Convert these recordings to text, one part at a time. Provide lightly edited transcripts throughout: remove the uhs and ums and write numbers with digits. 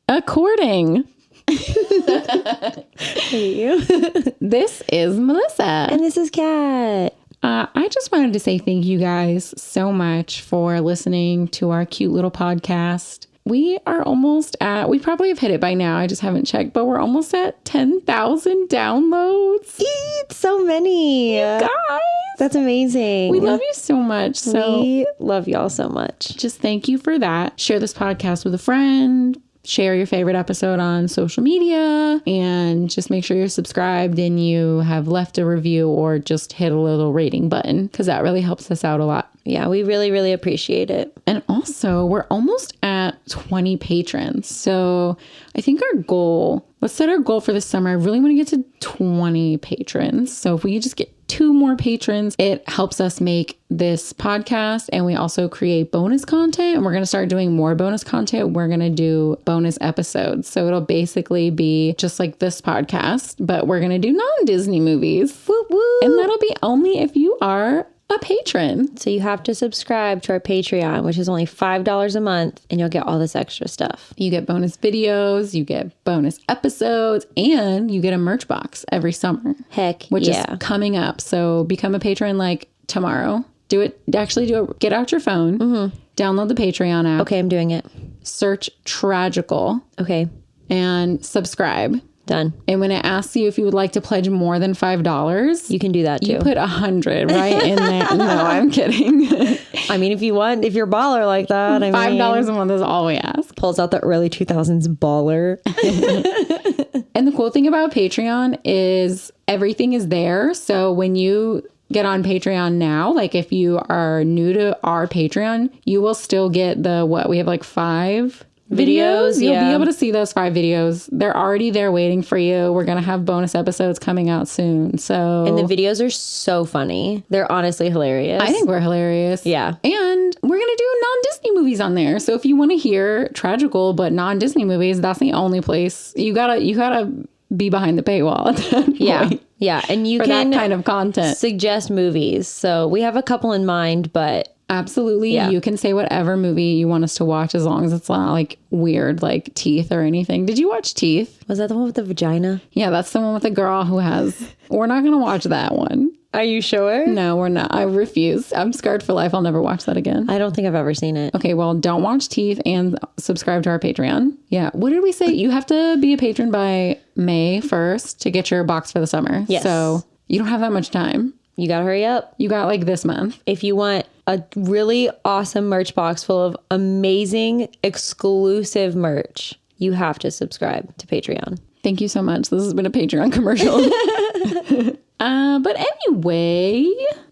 according. Hate you. This is Melissa. And this is Kat. I just wanted to say thank you guys so much for listening to our cute little podcast. We are almost at, we probably have hit it by now. I just haven't checked, but we're almost at 10,000 downloads. It's so many. Guys. That's amazing. We love you so much. So we love y'all so much. Just thank you for that. Share this podcast with a friend. Share your favorite episode on social media, and just make sure you're subscribed and you have left a review or just hit a little rating button, because that really helps us out a lot. Yeah, we really, really appreciate it. And also, we're almost at 20 patrons. So I think our goal, let's set our goal for this summer. I really want to get to 20 patrons. So if we could just get 2 more patrons, it helps us make this podcast, and we also create bonus content, and we're going to start doing more bonus content. We're going to do bonus episodes. So it'll basically be just like this podcast, but we're going to do non-Disney movies. Woo woo. And that'll be only if you are a patron. So you have to subscribe to our Patreon, which is only $5 a month, and you'll get all this extra stuff. You get bonus videos, you get bonus episodes, and you get a merch box every summer. Heck, which yeah. is coming up. So become a patron like tomorrow. Do it. Actually do it. Get out your phone. Mm-hmm. Download the Patreon app. Okay, I'm doing it. Search Tragical. Okay. And subscribe. Done. And when it asks you if you would like to pledge more than $5, you can do that too. You put 100 right in there. No, I'm kidding. I mean, if you want, if you're baller like that, I mean, $5 a month is all we ask. Pulls out the early 2000s baller. And the cool thing about Patreon is everything is there. So when you get on Patreon now, like if you are new to our Patreon, you will still get we have like 5 videos. You'll be able to see those 5 videos. They're already there waiting for you. We're going to have bonus episodes coming out soon. And the videos are so funny. They're honestly hilarious. I think we're hilarious. Yeah. And we're going to do non-Disney movies on there. So if you want to hear Tragical but non-Disney movies, that's the only place. You gotta be behind the paywall at that point. Yeah. Yeah. And you can that kind of content. Suggest movies. So we have a couple in mind, but absolutely. Yeah. You can say whatever movie you want us to watch, as long as it's not like weird, like Teeth or anything. Did you watch Teeth? Was that the one with the vagina? Yeah, that's the one with the girl who has... We're not going to watch that one. Are you sure? No, we're not. I refuse. I'm scarred for life. I'll never watch that again. I don't think I've ever seen it. Okay, well, don't watch Teeth and subscribe to our Patreon. Yeah. What did we say? You have to be a patron by May 1st to get your box for the summer. Yes. So you don't have that much time. You got to hurry up. You got like this month. If you want a really awesome merch box full of amazing exclusive merch, you have to subscribe to Patreon. Thank you so much. This has been a Patreon commercial. But anyway,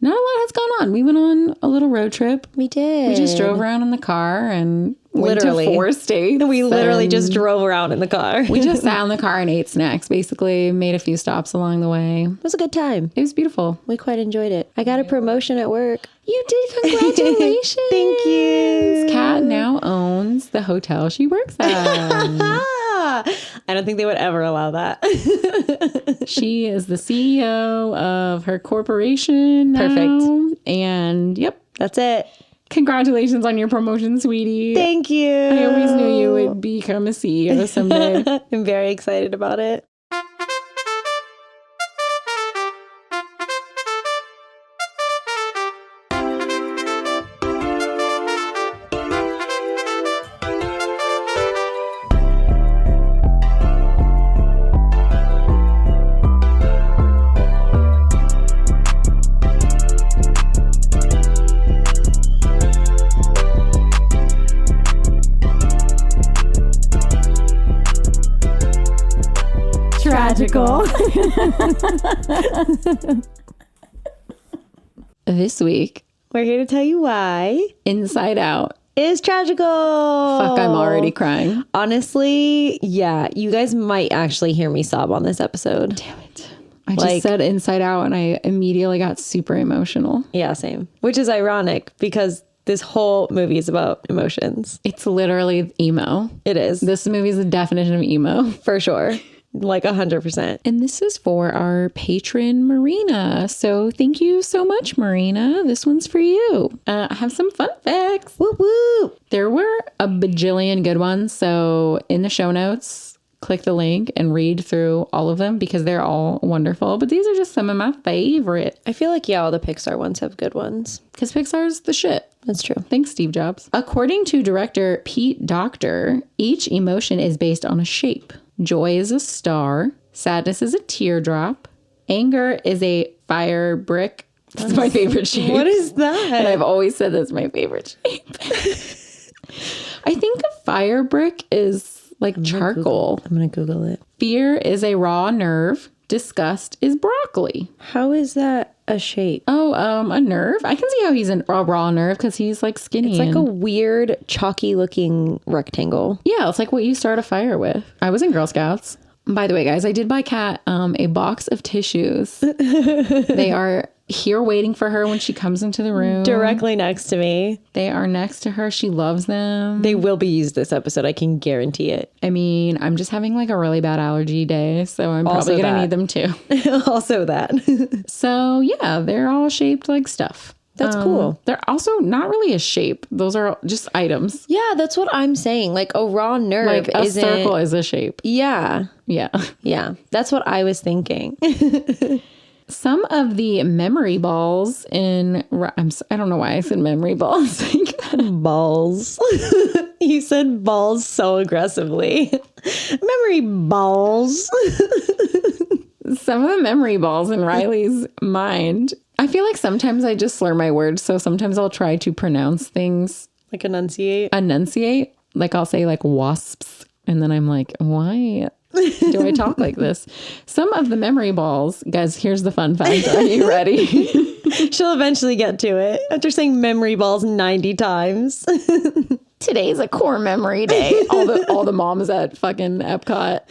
not a lot has gone on. We went on a little road trip. We did. We just drove around in the car and literally went to 4 states. We literally just drove around in the car. We just sat in the car and ate snacks, basically. Made a few stops along the way. It was a good time. It was beautiful. We quite enjoyed it. I got a promotion at work. You did? Congratulations. Thank you. Kat now owns the hotel she works at. I don't think they would ever allow that. She is the CEO of her corporation now. Perfect. And yep. That's it. Congratulations on your promotion, sweetie. Thank you. I always knew you would become a CEO someday. I'm very excited about it. Tragical. This week, we're here to tell you why Inside Out is tragical. Fuck, I'm already crying. Honestly, yeah. You guys might actually hear me sob on this episode. Damn it. I just said Inside Out and I immediately got super emotional. Yeah, same. Which is ironic because this whole movie is about emotions. It's literally emo. It is. This movie is the definition of emo. For sure. Like 100%. And this is for our patron, Marina. So thank you so much, Marina. This one's for you. I have some fun facts. Woo woo. There were a bajillion good ones. So in the show notes, click the link and read through all of them because they're all wonderful. But these are just some of my favorite. I feel like, yeah, all the Pixar ones have good ones. Because Pixar's the shit. That's true. Thanks, Steve Jobs. According to director Pete Docter, each emotion is based on a shape. Joy is a star. Sadness is a teardrop. Anger is a fire brick. That's my favorite shape. What is that? And I've always said that's my favorite shape. I think a fire brick is like charcoal. I'm going to Google it. Fear is a raw nerve. Disgust is broccoli. How is that a shape? Oh, a nerve? I can see how he's a raw nerve because he's like skinny. It's like a weird chalky looking rectangle. Yeah, it's like what you start a fire with. I was in Girl Scouts. By the way, guys, I did buy Kat a box of tissues. They are here waiting for her when she comes into the room. Directly next to me. They are next to her. She loves them. They will be used this episode. I can guarantee it. I mean, I'm just having like a really bad allergy day, so I'm Also probably going to that. need them too. Also that. So yeah, they're all shaped like stuff. That's cool. They're also not really a shape. Those are just items. Yeah, that's what I'm saying. Like a raw nerve Like a isn't... circle is a shape. Yeah. Yeah. Yeah. That's what I was thinking. Some of the memory balls in... I don't know why I said memory balls. Balls. You said balls so aggressively. Memory balls. Some of the memory balls in Riley's mind. I feel like sometimes I just slur my words. So sometimes I'll try to pronounce things. Like enunciate. Enunciate. Like I'll say like wasps. And then I'm like, why do I talk like this? Some of the memory balls, guys, here's the fun fact. Are you ready? She'll eventually get to it after saying memory balls 90 times. Today's a core memory day. All the moms at fucking Epcot.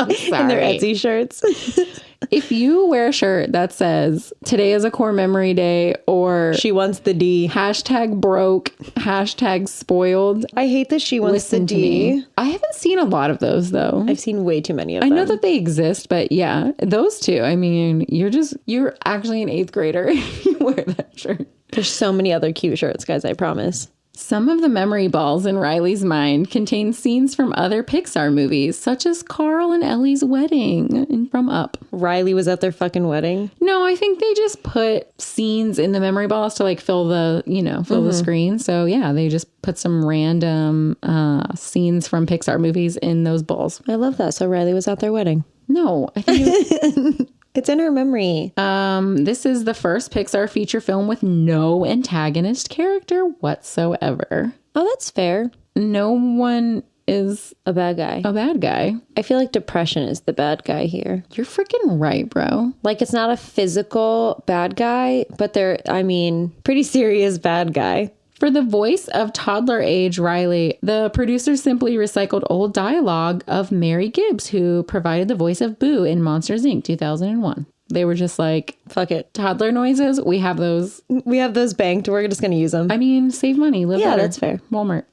In their Etsy shirts. If you wear a shirt that says today is a core memory day or She wants the D. hashtag broke, hashtag spoiled, I hate that she wants listen the to D. me. I haven't seen a lot of those though. I've seen way too many of I them. know that they exist, but yeah, those two. I mean, you're actually an 8th grader if you wear that shirt. There's so many other cute shirts, guys, I promise. Some of the memory balls in Riley's mind contain scenes from other Pixar movies, such as Carl and Ellie's wedding and from Up. Riley was at their fucking wedding. No, I think they just put scenes in the memory balls to like fill the screen. So yeah, they just put some random scenes from Pixar movies in those balls. I love that. So Riley was at their wedding. No, I think It's in her memory. this is the first Pixar feature film with no antagonist character whatsoever. Oh, that's fair. No one is A bad guy. a bad guy. I feel like depression is the bad guy here. You're freaking right, bro. Like, it's not a physical bad guy, but pretty serious bad guy. For the voice of toddler age Riley, the producers simply recycled old dialogue of Mary Gibbs, who provided the voice of Boo in Monsters, Inc. 2001. They were just like, Fuck it. toddler noises, we have those. We have those banked. We're just going to use them. I mean, save money, live Yeah, better. that's fair. Walmart.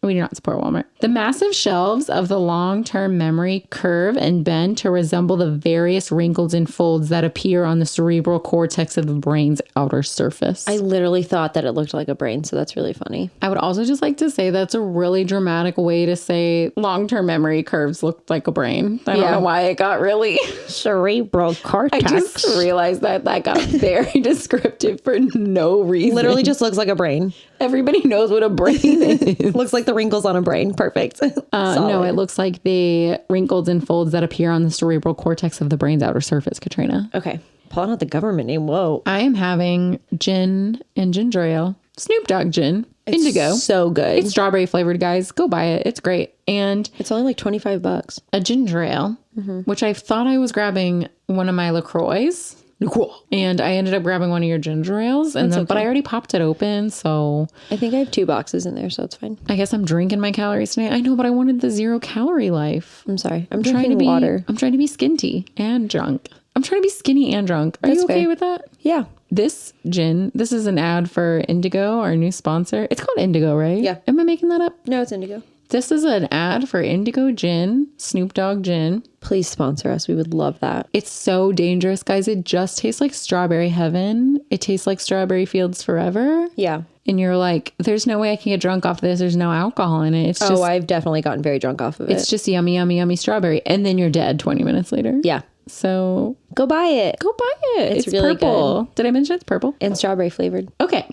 We do not support Walmart. The massive shelves of the long-term memory curve and bend to resemble the various wrinkles and folds that appear on the cerebral cortex of the brain's outer surface. I literally thought that it looked like a brain, so that's really funny. I would also just like to say that's a really dramatic way to say long-term memory curves look like a brain. I don't know why it got really... Cerebral I cortex. just realized that got very descriptive for no reason. Literally just looks like a brain. Everybody knows what a brain is. Looks like the wrinkles on a brain. Perfect. No, it looks like the wrinkles and folds that appear on the cerebral cortex of the brain's outer surface, Katrina. Okay. Pulling out the government name. Whoa. I am having gin and ginger ale. Snoop Dogg gin. Indigo. So good. It's strawberry flavored, guys. Go buy it. It's great. And It's only like $25. a ginger ale, which I thought I was grabbing one of my LaCroix. And I ended up grabbing one of your ginger ales, but I already popped it open, so I think I have 2 boxes in there, so it's fine. I guess I'm drinking my calories tonight. I know, but I wanted the 0-calorie life. I'm sorry. I'm Trying to drinking be water. I'm trying to be skinty and drunk. I'm trying to be skinny and drunk. Are That's you okay fair. with that? Yeah. This gin, this is an ad for Indigo, our new sponsor. It's called Indigo, right? Yeah. Am I making that up? No, it's indigo. This is an ad for Indigo Gin, Snoop Dogg Gin. Please sponsor us. We would love that. It's so dangerous, guys. It just tastes like strawberry heaven. It tastes like strawberry fields forever. Yeah. And you're like, there's no way I can get drunk off this. There's no alcohol in it. It's just, I've definitely gotten very drunk off of it. it's just yummy, yummy, yummy strawberry. And then you're dead 20 minutes later. Yeah. So Go buy it. go buy it. It's really purple. Did I mention it's purple? And strawberry flavored. Okay.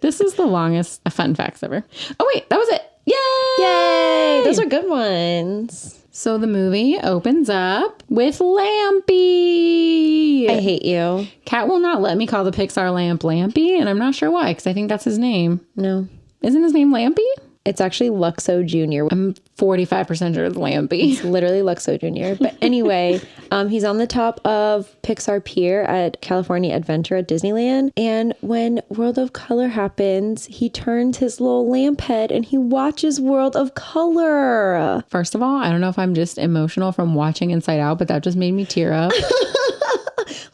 This is the longest fun facts ever. Oh, wait, that was it. Yay! Yay! Those are good ones. So the movie opens up with Lampy. I hate you. Kat will not let me call the Pixar lamp Lampy, and I'm not sure why, because I think that's his name. No. Isn't his name Lampy? It's actually Luxo Jr. I'm 45% sure it's Lampy. It's literally Luxo Jr. But anyway, he's on the top of Pixar Pier at California Adventure at Disneyland. And when World of Color happens, he turns his little lamp head and he watches World of Color. First of all, I don't know if I'm just emotional from watching Inside Out, but that just made me tear up.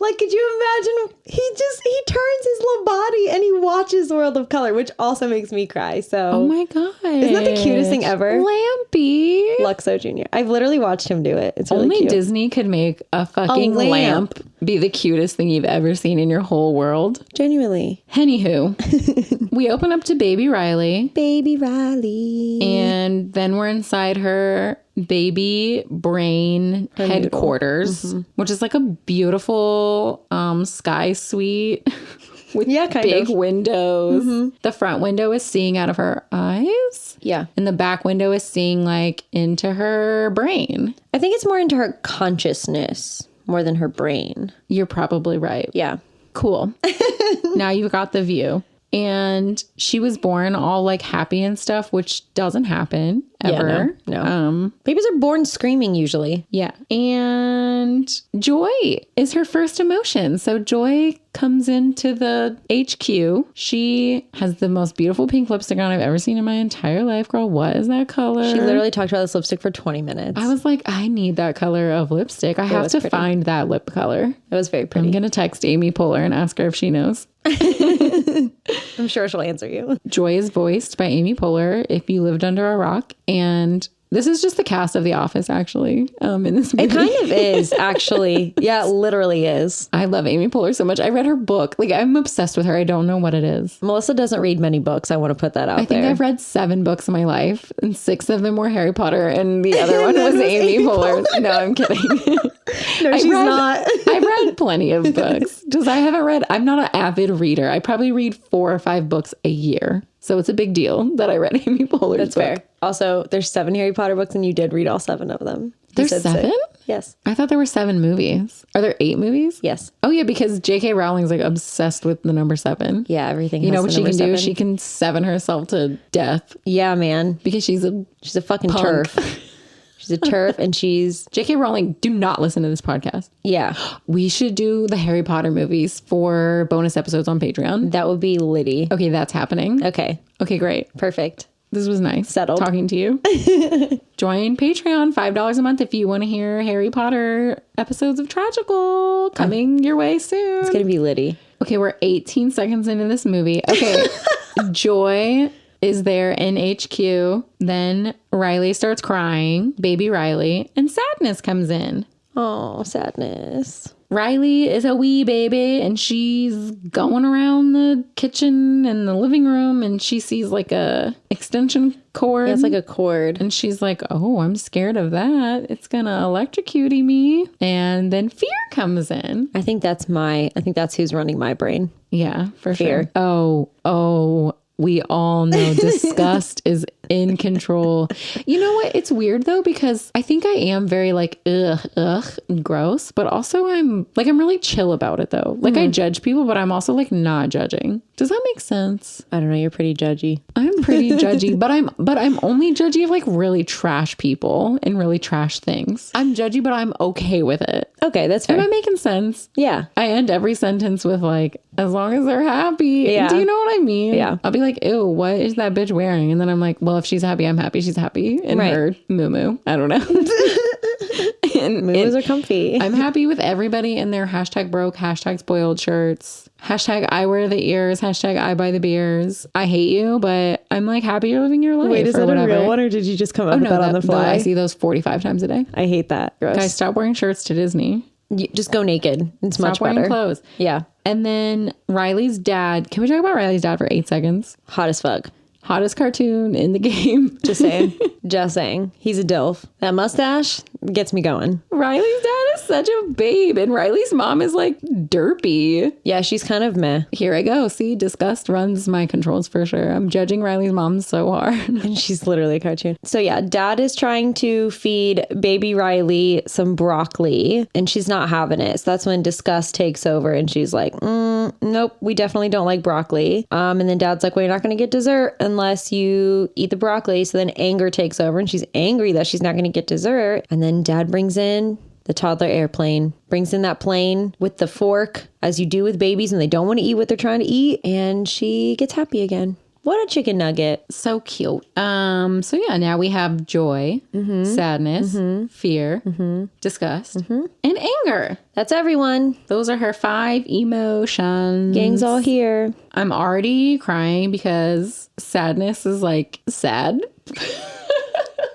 Like, could you imagine? He turns his little body and he watches World of Color, which also makes me cry. So, Oh my God. isn't that the cutest thing ever? Lampy. Luxo Jr. I've literally watched him do it. It's really Only cute. Disney could make a fucking lamp be the cutest thing you've ever seen in your whole world. Genuinely. Anywho, we open up to Baby Riley, Baby Riley. and then we're inside her baby brain headquarters, which is like a beautiful sky suite with big windows. The front window is seeing out of her eyes. Yeah. And the back window is seeing like into her brain. I think it's more into her consciousness more than her brain. You're probably right. Yeah. Cool. Now you've got the view. And she was born all like happy and stuff, which doesn't happen ever. Yeah, no. Babies are born screaming usually. Yeah. And joy is her first emotion. So joy comes into the HQ. She has the most beautiful pink lipstick on I've ever seen in my entire life. Girl, what is that color? She literally talked about this lipstick for 20 minutes. I was like, I need that color of lipstick. I have to find that lip color. It was very pretty. I'm going to text Amy Poehler and ask her if she knows. I'm sure she'll answer you. Joy is voiced by Amy Poehler, if you lived under a rock. And this is just the cast of The Office, actually, in this movie. It kind of is, actually. Yeah, it literally is. I love Amy Poehler so much. I read her book. Like, I'm obsessed with her. I don't know what it is. Melissa doesn't read many books. I want to put that out there. I think I've read 7 books in my life, and 6 of them were Harry Potter, and the other one was Amy Poehler. No, I'm kidding. No, she's not. I've read plenty of books. I'm not an avid reader. I probably read 4 or 5 books a year. So it's a big deal that I read Amy Poehler's That's book. fair. Also, there's 7 Harry Potter books and you did read all 7 of them. There's 7? Yes. I thought there were 7 movies. Are there 8 movies? Yes. Oh yeah, because J.K. Rowling's like obsessed with the number 7. Yeah, everything. You know what she can do? 7. She can 7 herself to death Yeah, man. because she's a fucking punk. turf. She's a turf and she's... J.K. Rowling, do not listen to this podcast. Yeah. We should do the Harry Potter movies for bonus episodes on Patreon. That would be litty. Okay, that's happening. Okay. Okay, great. Perfect. This was nice. Settled. Talking to you. Join Patreon, $5 a month if you want to hear Harry Potter episodes of Tragical coming your way soon. It's going to be litty. Okay, we're 18 seconds into this movie. Okay, Joy is there in HQ. Then Riley starts crying, baby Riley, and Sadness comes in. Oh, sadness. Riley is a wee baby and she's going around the kitchen and the living room and she sees like a extension cord. Yeah, it's like a cord. And she's like, oh, I'm scared of that. It's gonna electrocute me. And then fear comes in. I think that's who's running my brain. Yeah, for Fear. sure. Oh, we all know disgust is in control. You know what? It's weird though, because I think I am very like, ugh, gross. But also I'm really chill about it though. Like I judge people, but I'm also like not judging. Does that make sense? I don't know. You're pretty judgy. I'm pretty judgy, but I'm only judgy of like really trash people and really trash things. I'm judgy, but I'm okay with it. Okay, that's fair. Am I making sense? Yeah. I end every sentence with like, as long as they're happy. Yeah. Do you know what I mean? Yeah. I'll be like, ew, what is that bitch wearing? And then I'm like, well, if she's happy, I'm happy she's happy in Right. her moo-moo. I don't know. Moos are comfy. I'm happy with everybody in their hashtag broke, hashtag spoiled shirts. Hashtag I wear the ears. Hashtag I buy the beers. I hate you, but I'm like happy you're living your life. Wait, is that a real one or did you just come up with that on the fly? I see those 45 times a day. I hate that. Gross. Guys, stop wearing shirts to Disney. Just go naked. It's much Stop wearing better. Clothes. Yeah. And then Riley's dad. Can we talk about Riley's dad for 8 seconds? Hot as fuck. Hottest cartoon in the game. Just saying. Just saying. He's a DILF. That mustache gets me going. Riley's dad is such a babe, and Riley's mom is like derpy. Yeah, she's kind of meh. Here I go. See, disgust runs my controls for sure. I'm judging Riley's mom so hard. And she's literally a cartoon. So yeah, dad is trying to feed baby Riley some broccoli, and she's not having it. So that's when disgust takes over, and she's like, nope, we definitely don't like broccoli. And then dad's like, well, you're not going to get dessert unless you eat the broccoli. So then anger takes over, and she's angry that she's not going to get dessert. And then dad brings in the toddler airplane, brings in that plane with the fork, as you do with babies when they don't want to eat what they're trying to eat, and she gets happy again. What a chicken nugget. So cute. So yeah, now we have joy, sadness, fear, disgust, and anger. That's everyone. Those are her 5 emotions. Gang's all here. I'm already crying because sadness is like sad.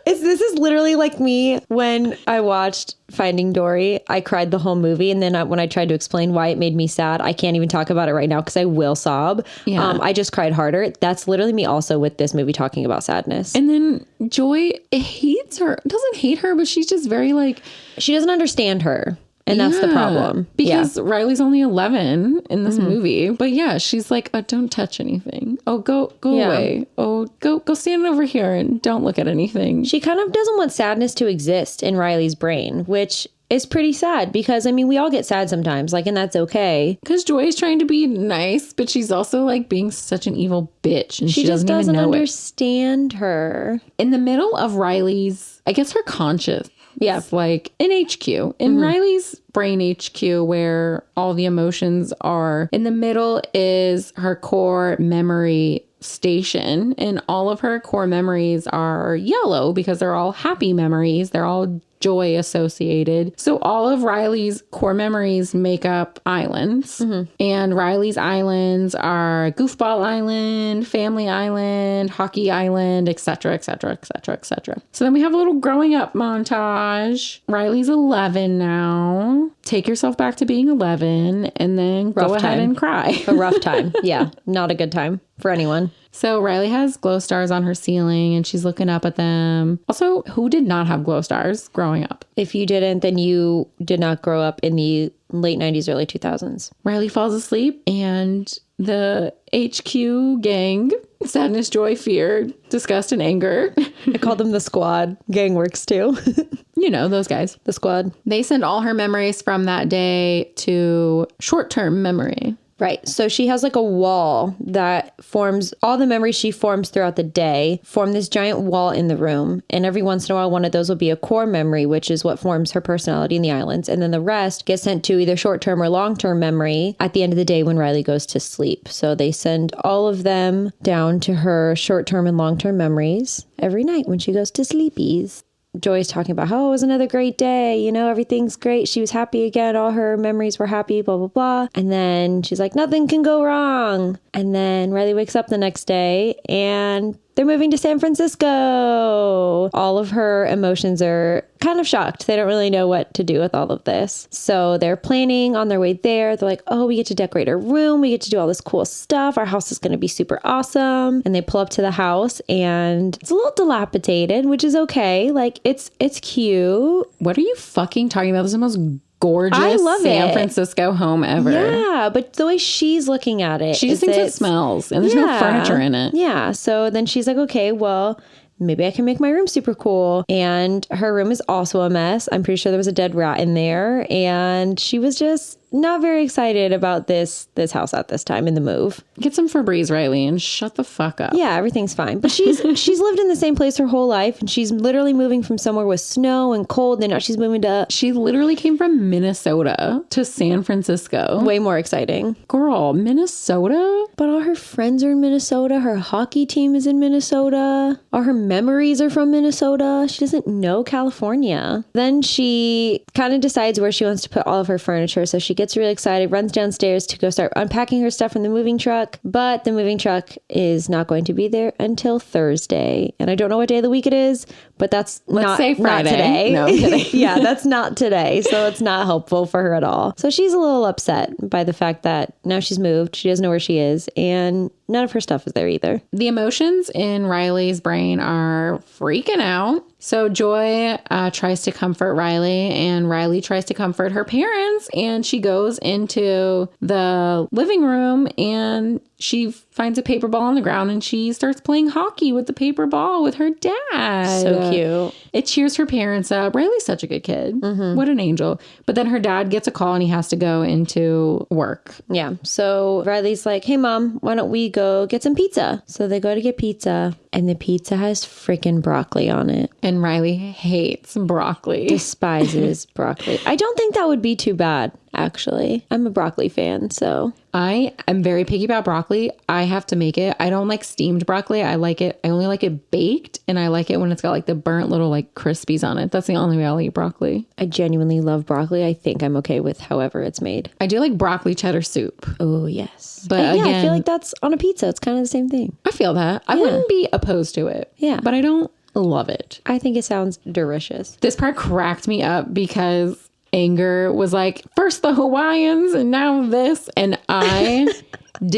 This is literally like me when I watched Finding Dory. I cried the whole movie, and then when I tried to explain why it made me sad, I can't even talk about it right now because I will sob. Yeah. I just cried harder. That's literally me also with this movie talking about sadness. And then Joy hates her. Doesn't hate her, but she's just very like... She doesn't understand her. And that's the problem. Because Riley's only 11 in this movie. But yeah, she's like, oh, don't touch anything. Oh, go away. Oh, go stand over here and don't look at anything. She kind of doesn't want sadness to exist in Riley's brain, which is pretty sad because, I mean, we all get sad sometimes, like, and that's okay. Because Joy is trying to be nice, but she's also like being such an evil bitch. And she just doesn't even know understand her. In the middle of Riley's, I guess her conscious. Yeah, like in HQ, in Riley's brain HQ, where all the emotions are. In the middle is her core memory station, and all of her core memories are yellow because they're all happy memories. They're all joy associated. So all of Riley's core memories make up islands. And Riley's islands are Goofball Island, Family Island, Hockey Island, etc., etc., etc., etc. So then we have a little growing up montage. Riley's 11 now. Take yourself back to being 11 and then go ahead and cry. A rough time. Yeah, not a good time for anyone. So Riley has glow stars on her ceiling and she's looking up at them. Also, who did not have glow stars growing up? If you didn't, then you did not grow up in the late 90s, early 2000s. Riley falls asleep and the HQ gang, sadness, joy, fear, disgust, and anger. I called them the squad. Gang works too. You know, those guys. The squad. They send all her memories from that day to short-term memory. Right. So she has like a wall that forms all the memories she forms throughout the day, form this giant wall in the room. And every once in a while, one of those will be a core memory, which is what forms her personality in the islands. And then the rest gets sent to either short-term or long-term memory at the end of the day when Riley goes to sleep. So they send all of them down to her short-term and long-term memories every night when she goes to sleepies. Joy's talking about how it was another great day. You know, everything's great. She was happy again. All her memories were happy, blah, blah, blah. And then she's like, nothing can go wrong. And then Riley wakes up the next day and they're moving to San Francisco. All of her emotions are kind of shocked. They don't really know what to do with all of this. So they're planning on their way there. They're like, oh, we get to decorate our room. We get to do all this cool stuff. Our house is going to be super awesome. And they pull up to the house and it's a little dilapidated, which is okay. Like it's cute. What are you fucking talking about? This is the most gorgeous I love San it. Francisco home ever. Yeah, but the way she's looking at it. She just thinks it smells and there's no furniture in it. Yeah. So then she's like, okay, well, maybe I can make my room super cool. And her room is also a mess. I'm pretty sure there was a dead rat in there. And she was just not very excited about this house at this time in the move. Get some Febreze, Riley, and shut the fuck up. Yeah, everything's fine. But she's lived in the same place her whole life, and she's literally moving from somewhere with snow and cold, and now she's moving to She literally came from Minnesota to San Francisco. way more exciting. Girl, Minnesota? But all her friends are in Minnesota. Her hockey team is in Minnesota. All her memories are from Minnesota. She doesn't know California. Then she kind of decides where she wants to put all of her furniture. So she gets really excited, runs downstairs to go start unpacking her stuff from the moving truck. But the moving truck is not going to be there until Thursday. And I don't know what day of the week it is, but that's Let's say Friday. not today. No, I'm kidding. Yeah, that's not today. So it's not helpful for her at all. So she's a little upset by the fact that now she's moved. She doesn't know where she is. And none of her stuff is there either. The emotions in Riley's brain are freaking out. So Joy tries to comfort Riley, and Riley tries to comfort her parents, and she goes into the living room and she finds a paper ball on the ground and she starts playing hockey with the paper ball with her dad. So cute. It cheers her parents up. Riley's such a good kid. What an angel. But then her dad gets a call and he has to go into work. Yeah. So Riley's like, hey, Mom, why don't we go get some pizza? So they go to get pizza, and the pizza has freaking broccoli on it. And Riley hates broccoli. Despises broccoli. I don't think that would be too bad, actually. I'm a broccoli fan, so. I am very picky about broccoli. I have to make it. I don't like steamed broccoli. I like it. I only like it baked, and I like it when it's got like the burnt little like crispies on it. That's the only way I'll eat broccoli. I genuinely love broccoli. I think I'm okay with however it's made. I do like broccoli cheddar soup. Oh, yes. But yeah, I again- feel like that's on a pizza. It's kind of the same thing. I feel that. I wouldn't be opposed to it. Yeah. But I don't love it. I think it sounds delicious. This part cracked me up because Anger was like, first the Hawaiians and now this. And I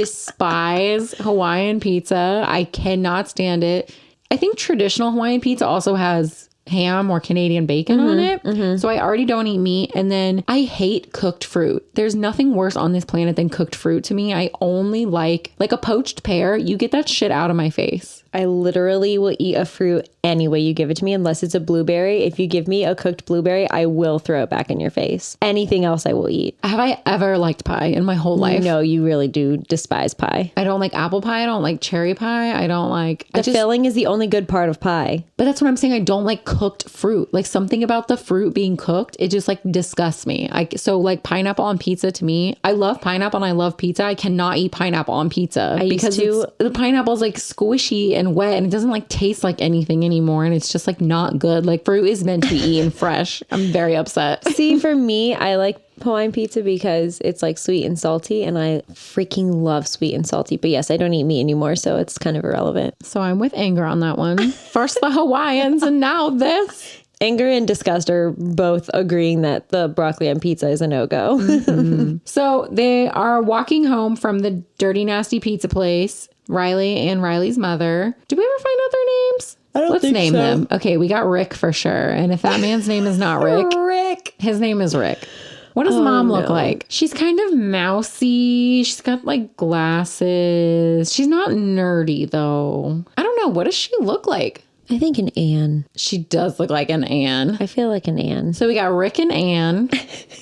despise Hawaiian pizza. I cannot stand it. I think traditional Hawaiian pizza also has ham or Canadian bacon on it. So I already don't eat meat. And then I hate cooked fruit. There's nothing worse on this planet than cooked fruit to me. I only like a poached pear. You get that shit out of my face. I literally will eat a fruit any way you give it to me, unless it's a blueberry. If you give me a cooked blueberry, I will throw it back in your face. Anything else I will eat. Have I ever liked pie in my whole life? No, you really do despise pie. I don't like apple pie. I don't like cherry pie. I don't like... The filling is the only good part of pie. But that's what I'm saying. I don't like cooked fruit. Like something about the fruit being cooked, it just like disgusts me. So like pineapple on pizza to me, I love pineapple and I love pizza. I cannot eat pineapple on pizza because the pineapple's like squishy and wet and it doesn't like taste like anything anymore. And it's just like not good. Like fruit is meant to be eaten fresh. I'm very upset. See, for me, I like Hawaiian pizza because it's like sweet and salty, and I freaking love sweet and salty. But yes, I don't eat meat anymore, so it's kind of irrelevant. So I'm with Anger on that one. First the Hawaiians and now this. Anger and disgust are both agreeing that the broccoli on pizza is a no-go. So they are walking home from the dirty, nasty pizza place, Riley and Riley's mother. Did we ever find out their names? Let's name them. Okay, we got Rick for sure. And if that man's name is not Rick, his name is Rick. What does mom look like? She's kind of mousy. She's got like glasses. She's not nerdy though. I don't know. What does she look like? I think an Anne. She does look like an Anne. I feel like an Anne. So we got Rick and Anne.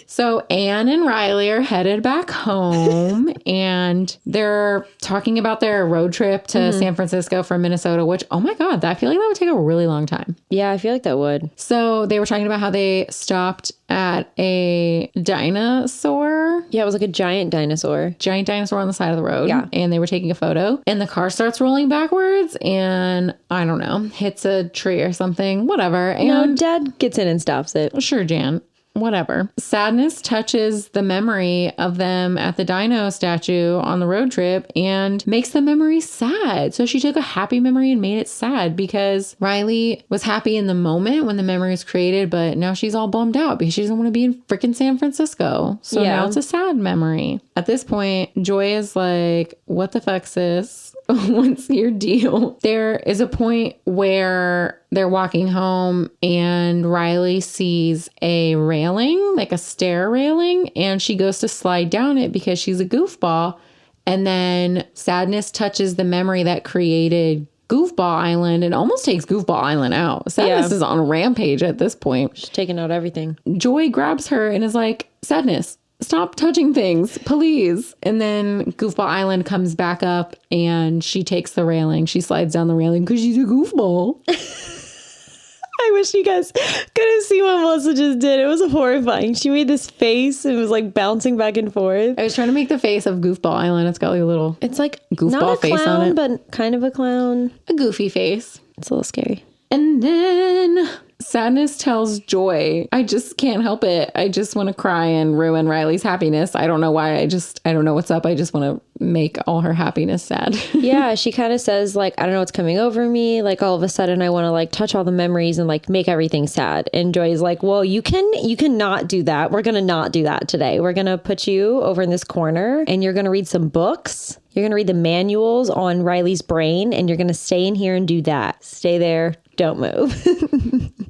So Anne and Riley are headed back home and they're talking about their road trip to San Francisco from Minnesota, which, oh my God, I feel like that would take a really long time. Yeah, I feel like that would. So they were talking about how they stopped at a dinosaur. Yeah, it was like a giant dinosaur. Giant dinosaur on the side of the road. Yeah. And they were taking a photo and the car starts rolling backwards and I don't know, hits a tree or something, whatever. And No, Dad gets in and stops it. sure, Jan. Whatever. Sadness touches the memory of them at the dino statue on the road trip and makes the memory sad. So she took a happy memory and made it sad because Riley was happy in the moment when the memory was created, but now she's all bummed out because she doesn't want to be in freaking San Francisco. So now it's a sad memory. At this point, Joy is like, what the fuck, sis? What's your deal? There is a point where they're walking home and Riley sees a railing, like a stair railing, and she goes to slide down it because she's a goofball. And then sadness touches the memory that created Goofball Island and almost takes Goofball Island out. Sadness is on a rampage at this point. She's taking out everything. Joy grabs her and is like, Sadness, Stop touching things, please. And then Goofball Island comes back up and she takes the railing. She slides down the railing because she's a goofball. I wish you guys could have seen what Melissa just did. It was horrifying. She made this face and was like bouncing back and forth. I was trying to make the face of Goofball Island. It's got like a little goofball not a face clown, on it. but kind of a clown. A goofy face. It's a little scary. And then Sadness tells Joy, I just can't help it. I just want to cry and ruin Riley's happiness. I don't know why. I don't know what's up. I just want to make all her happiness sad. Yeah, she kind of says like, I don't know what's coming over me. Like all of a sudden I want to like touch all the memories and like make everything sad. And Joy's like, well, you cannot do that. We're going to not do that today. We're going to put you over in this corner and you're going to read some books. You're going to read the manuals on Riley's brain and you're going to stay in here and do that. Stay there. Don't move.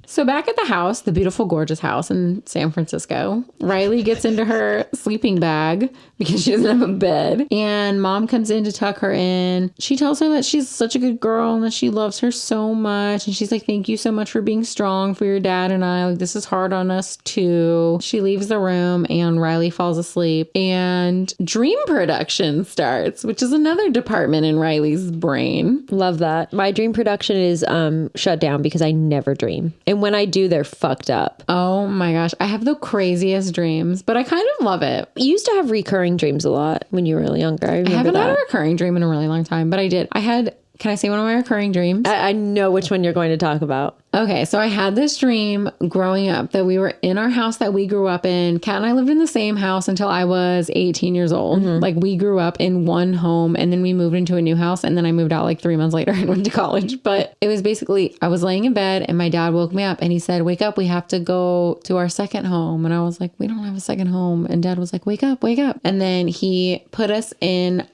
So back at the house, the beautiful, gorgeous house in San Francisco, Riley gets into her sleeping bag because she doesn't have a bed. And Mom comes in to tuck her in. She tells her that she's such a good girl and that she loves her so much. And she's like, thank you so much for being strong for your dad and I. Like, this is hard on us too. She leaves the room and Riley falls asleep. And dream production starts, which is another department in Riley's brain. Love that. My dream production is shut down because I never dream. And when I do, they're fucked up. Oh my gosh. I have the craziest dreams, but I kind of love it. You used to have recurring dreams a lot when you were really younger. I haven't had a recurring dream in a really long time, but I did. Can I say one of my recurring dreams? I know which one you're going to talk about. Okay, so I had this dream growing up that we were in our house that we grew up in. Kat and I lived in the same house until I was 18 years old. Mm-hmm. Like we grew up in one home and then we moved into a new house and then I moved out like 3 months later and went to college. But it was basically, I was laying in bed and my dad woke me up and he said, wake up, we have to go to our second home. And I was like, we don't have a second home. And Dad was like, wake up, wake up. And then he put us in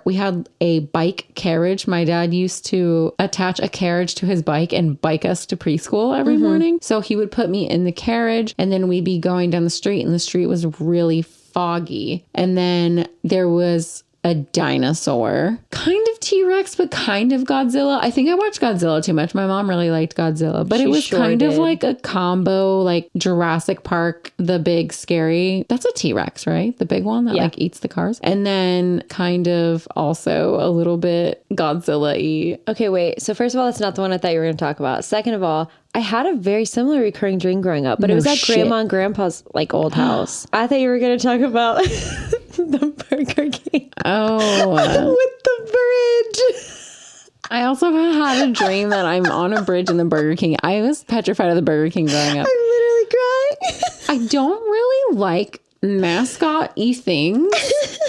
we had a bike carriage. My dad used to attach a carriage to his bike and bike us to preschool every morning. So he would put me in the carriage and then we'd be going down the street and the street was really foggy. And then there was a dinosaur, kind of T-Rex, but kind of Godzilla. I think I watched Godzilla too much. My mom really liked Godzilla, but it was kind of like a combo, like Jurassic Park, the big scary. That's a T-Rex, right? The big one that like eats the cars. And then kind of also a little bit Godzilla-y. Okay, wait. So first of all, that's not the one I thought you were going to talk about. Second of all, I had a very similar recurring dream growing up, but it was at Grandma and Grandpa's like old house. I thought you were going to talk about the Burger King. Oh. With the bridge. I also had a dream that I'm on a bridge in the Burger King. I was petrified of the Burger King growing up. I'm literally crying. I don't really like mascot-y things.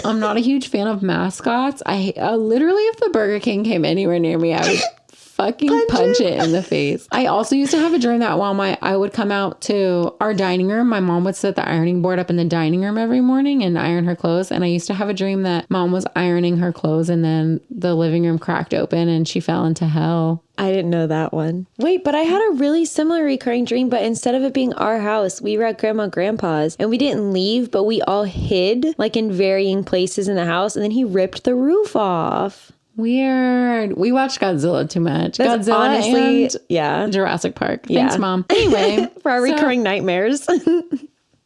I'm not a huge fan of mascots. I literally, if the Burger King came anywhere near me, I would fucking punch it in the face. I also used to have a dream that while I would come out to our dining room, my mom would set the ironing board up in the dining room every morning and iron her clothes. And I used to have a dream that Mom was ironing her clothes and then the living room cracked open and she fell into hell. I didn't know that one. Wait, but I had a really similar recurring dream, but instead of it being our house, we were at Grandma and Grandpa's and we didn't leave, but we all hid like in varying places in the house and then he ripped the roof off. Weird. We watched Godzilla too much. That's Godzilla honestly, and Jurassic Park. Thanks, Mom. Anyway. For our recurring nightmares.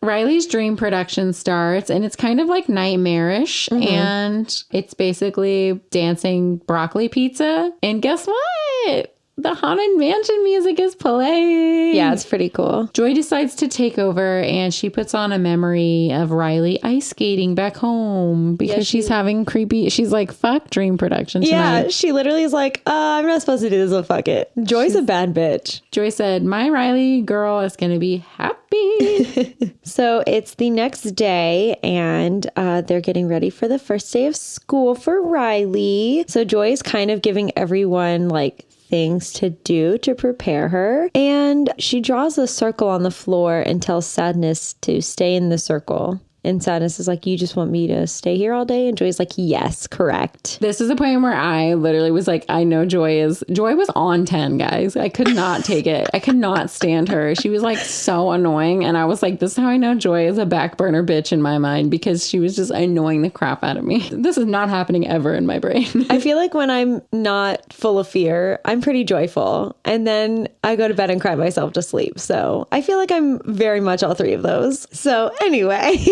Riley's dream production starts and it's kind of like nightmarish and it's basically dancing broccoli pizza. And guess what? The Haunted Mansion music is playing. Yeah, it's pretty cool. Joy decides to take over and she puts on a memory of Riley ice skating back home because she's having creepy. She's like, fuck dream production tonight. Yeah, she literally is like, I'm not supposed to do this, so fuck it. Joy's a bad bitch. Joy said, my Riley girl is going to be happy. So it's the next day and they're getting ready for the first day of school for Riley. So Joy is kind of giving everyone like things to do to prepare her. And she draws a circle on the floor and tells Sadness to stay in the circle. And Sadness is like, you just want me to stay here all day? And Joy's like, yes, correct. This is the point where I literally was like, I know Joy was on 10, guys. I could not take it. I could not stand her. She was like so annoying. And I was like, this is how I know Joy is a back burner bitch in my mind because she was just annoying the crap out of me. This is not happening ever in my brain. I feel like when I'm not full of fear, I'm pretty joyful. And then I go to bed and cry myself to sleep. So I feel like I'm very much all three of those. So anyway...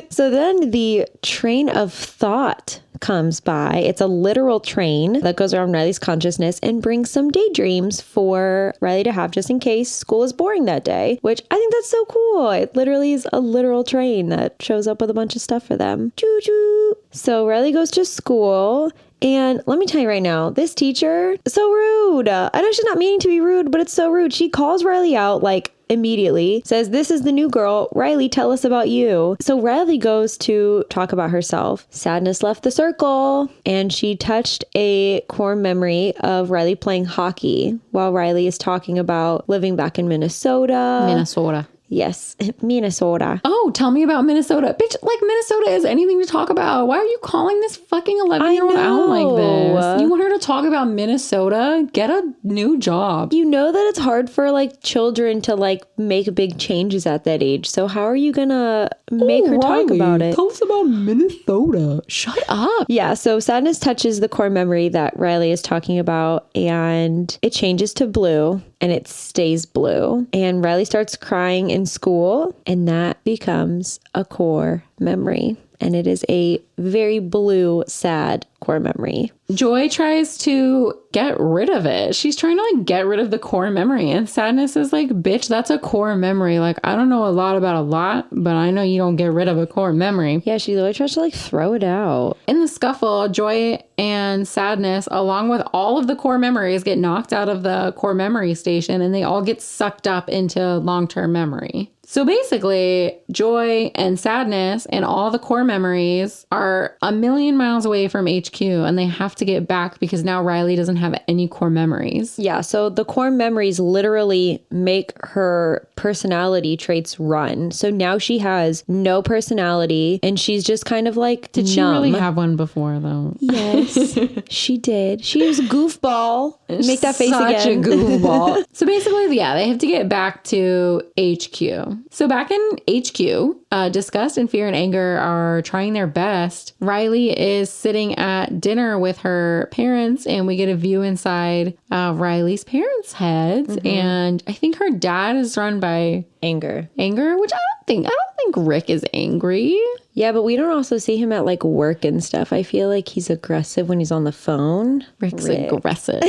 So then the train of thought comes by. It's a literal train that goes around Riley's consciousness and brings some daydreams for Riley to have just in case school is boring that day, which I think that's so cool. It literally is a literal train that shows up with a bunch of stuff for them. Choo choo. So Riley goes to school. And let me tell you right now, this teacher is so rude. I know she's not meaning to be rude, but it's so rude. She calls Riley out like immediately, says, "This is the new girl. Riley, tell us about you." So Riley goes to talk about herself. Sadness left the circle and she touched a core memory of Riley playing hockey while Riley is talking about living back in Minnesota. Minnesota. Yes, Minnesota. Oh, tell me about Minnesota. Bitch, like Minnesota is anything to talk about. Why are you calling this fucking 11-year-old out like this? You want her to talk about Minnesota? Get a new job. You know that it's hard for like children to like make big changes at that age. So how are you gonna make her talk about it? Tell us about Minnesota. Shut up. Yeah, so sadness touches the core memory that Riley is talking about and it changes to blue. And it stays blue. And Riley starts crying in school, and that becomes a core memory. And it is a very blue, sad core memory. Joy tries to get rid of it. She's trying to like get rid of the core memory. And Sadness is like, bitch, that's a core memory. Like, I don't know a lot about a lot, but I know you don't get rid of a core memory. Yeah, she literally tries to like throw it out. In the scuffle, Joy and Sadness, along with all of the core memories, get knocked out of the core memory station and they all get sucked up into long-term memory. So basically, Joy and Sadness and all the core memories are a million miles away from HQ and they have to get back because now Riley doesn't have any core memories. Yeah, so the core memories literally make her personality traits run. So now she has no personality and she's just kind of like Did she numb. really have one before though? Yes, she did. She was a goofball. Make that face Such again. a goofball. So basically, yeah, they have to get back to HQ. So back in HQ, Disgust and Fear and Anger are trying their best. Riley is sitting at dinner with her parents and we get a view inside Riley's parents' heads. And I think her dad is run by Anger, which I don't think Rick is angry. Yeah, but we don't also see him at like work and stuff. I feel like he's aggressive when he's on the phone. Rick's aggressive.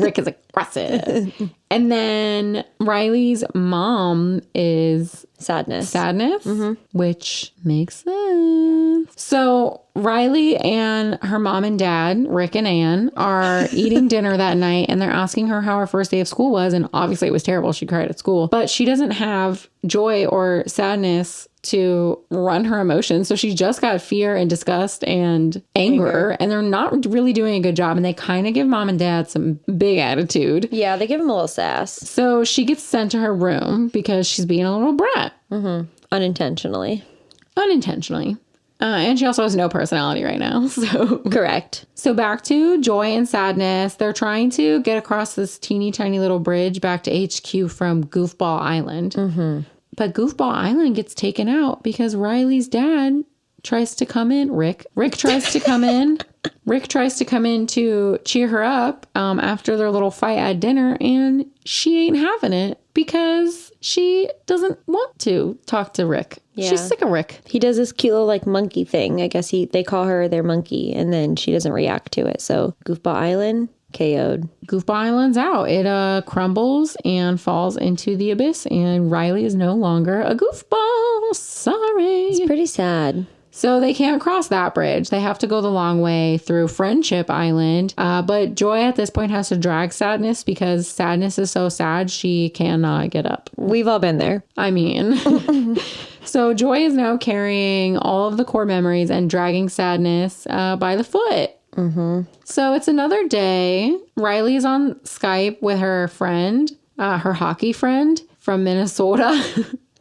Rick is aggressive. And then Riley's mom is Sadness. Which makes sense. So Riley and her mom and dad, Rick and Ann, are eating dinner that night and they're asking her how her first day of school was. And obviously it was terrible. She cried at school. But she doesn't have Joy or Sadness to run her emotions. So she just got fear and disgust and anger. And they're not really doing a good job. And they kind of give mom and dad some big attitude. Yeah, they give him a little sass. So she gets sent to her room because she's being a little brat. Unintentionally. And she also has no personality right now. So Correct. So back to Joy and Sadness. They're trying to get across this teeny tiny little bridge back to HQ from Goofball Island. But Goofball Island gets taken out because Riley's dad tries to come in. Rick tries to come in. Rick tries to come in to cheer her up after their little fight at dinner. And she ain't having it because she doesn't want to talk to Rick. Yeah. She's sick of Rick. He does this cute little like monkey thing. I guess they call her their monkey and then she doesn't react to it. So Goofball Island KO'd. Goofball Island's out. It crumbles and falls into the abyss and Riley is no longer a goofball. Sorry. It's pretty sad. So they can't cross that bridge. They have to go the long way through Friendship Island. But Joy at this point has to drag Sadness because Sadness is so sad she cannot get up. We've all been there. I mean... So Joy is now carrying all of the core memories and dragging Sadness by the foot. So it's another day. Riley is on Skype with her friend, her hockey friend from Minnesota.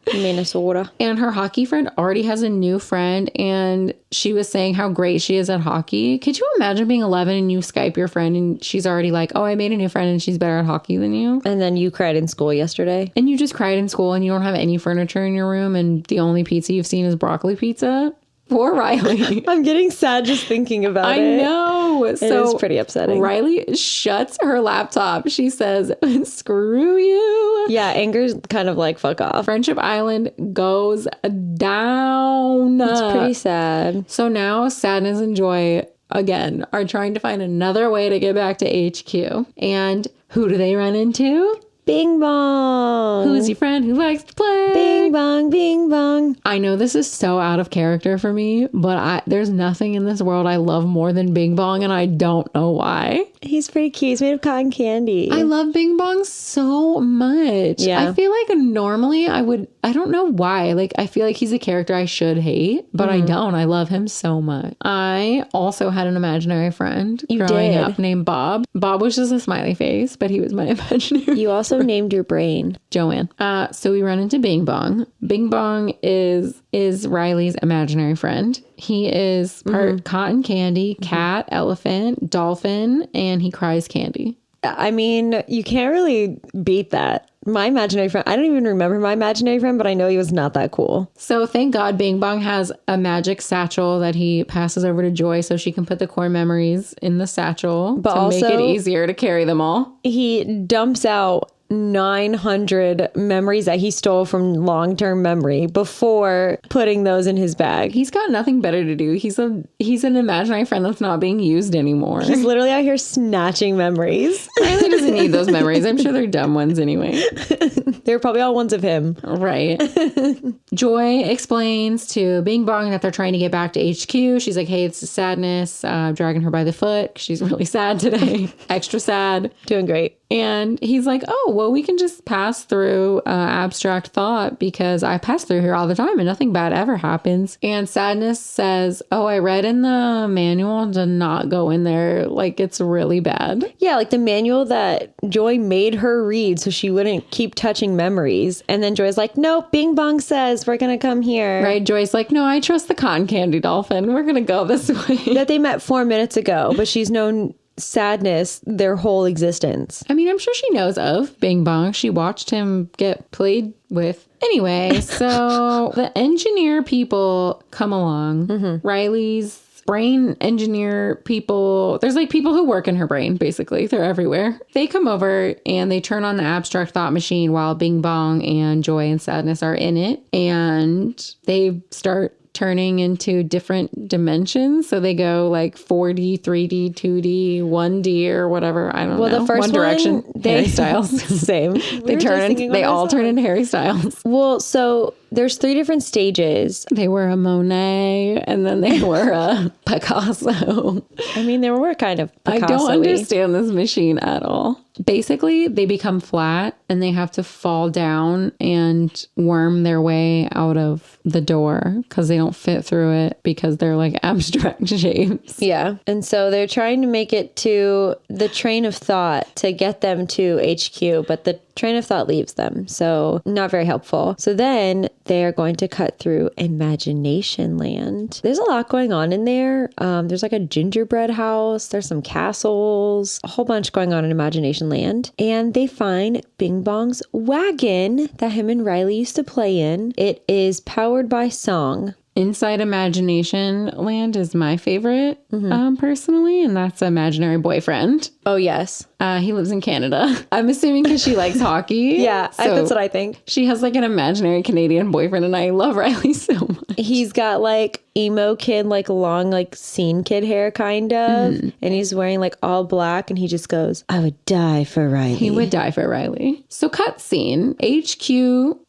And her hockey friend already has a new friend and she was saying how great she is at hockey. Could you imagine being 11 and you Skype your friend and she's already like, oh, I made a new friend and she's better at hockey than you? And then you cried in school yesterday. And you just cried in school and you don't have any furniture in your room and the only pizza you've seen is broccoli pizza? Poor Riley. I'm getting sad just thinking about it. I know. It is pretty upsetting. Riley shuts her laptop. She says, screw you. Yeah, anger's kind of like, fuck off. Friendship Island goes down. It's pretty sad. So now Sadness and Joy, again, are trying to find another way to get back to HQ. And who do they run into? Bing bong. Who's your friend who likes to play? Bing bong, bing bong. I know this is so out of character for me, but there's nothing in this world I love more than Bing Bong, and I don't know why. He's pretty cute. He's made of cotton candy. I love Bing Bong so much. Yeah. I feel like normally I don't know why. Like, I feel like he's a character I should hate, but I don't. I love him so much. I also had an imaginary friend growing up named Bob. Bob was just a smiley face, but he was my imaginary. You also named your brain Joanne. So we run into Bing Bong. Bing Bong is Riley's imaginary friend. He is part cotton candy, cat, elephant, dolphin, and he cries candy. I mean, you can't really beat that. My imaginary friend, I don't even remember my imaginary friend, but I know he was not that cool. So thank God Bing Bong has a magic satchel that he passes over to Joy so she can put the core memories in the satchel to make it easier to carry them all. He dumps out 900 memories that he stole from long-term memory before putting those in his bag. He's got nothing better to do. He's an imaginary friend that's not being used anymore. He's literally out here snatching memories. Riley doesn't need those memories. I'm sure they're dumb ones anyway. They're probably all ones of him. Right. Joy explains to Bing Bong that they're trying to get back to HQ. She's like, hey, it's the Sadness. I'm dragging her by the foot. She's really sad today. Extra sad. Doing great. And he's like, oh, well, we can just pass through abstract thought because I pass through here all the time and nothing bad ever happens. And Sadness says, oh, I read in the manual to not go in there. Like, it's really bad. Yeah, like the manual that Joy made her read so she wouldn't keep touching memories. And then Joy's like, nope, Bing Bong says we're going to come here. Right. Joy's like, no, I trust the cotton candy dolphin. We're going to go this way. That they met 4 minutes ago, but she's known Sadness their whole existence. I mean, I'm sure she knows of Bing Bong. She watched him get played with. Anyway, so the engineer people come along. Riley's brain engineer people. There's like people who work in her brain, basically. They're everywhere. They come over and they turn on the abstract thought machine while Bing Bong and Joy and Sadness are in it. And they start turning into different dimensions. So they go like 4D, 3D, 2D, 1D or whatever. I don't know. Well, the first One Direction, Harry Styles. Same. They all turn into Harry Styles. Well, so there's 3 different stages. They were a Monet and then they were a Picasso. I mean, they were kind of Picasso-y. I don't understand this machine at all. Basically, they become flat and they have to fall down and worm their way out of the door because they don't fit through it because they're like abstract shapes. Yeah. And so they're trying to make it to the train of thought to get them to HQ, but the train of thought leaves them. So not very helpful. So then they are going to cut through Imagination Land. There's a lot going on in there. There's like a gingerbread house. There's some castles, a whole bunch going on in Imagination Land. And they find Bing Bong's wagon that him and Riley used to play in. It is powered by song. Inside Imagination Land is my favorite, personally, and that's Imaginary Boyfriend. Oh, yes. He lives in Canada. I'm assuming because she likes hockey. Yeah, so that's what I think. She has like an imaginary Canadian boyfriend, and I love Riley so much. He's got like emo kid, like long, like scene kid hair, kind of. And he's wearing like all black, and he just goes, I would die for Riley. He would die for Riley. So cut scene. HQ,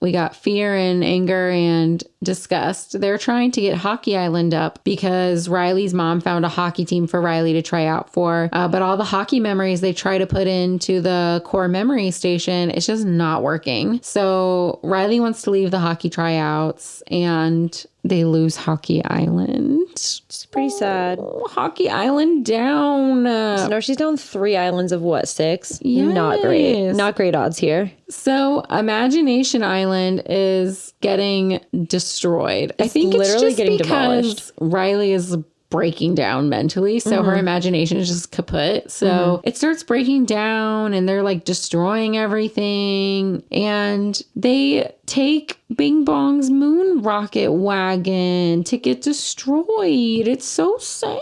we got fear and anger and disgust. They're trying to get Hockey Island up because Riley's mom found a hockey team for Riley to try out for. But all the hockey memories they try to put into the core memory station, it's just not working. So Riley wants to leave the hockey tryouts and they lose Hockey Island. It's pretty sad. Hockey Island down. So no, she's down 3 islands of what, 6? Yes. Not great. Not great odds here. So Imagination Island is getting destroyed. I think it's literally just getting because demolished. Riley is breaking down mentally. So her imagination is just kaput. So it starts breaking down and they're like destroying everything. And they take Bing Bong's moon rocket wagon to get destroyed. It's so sad.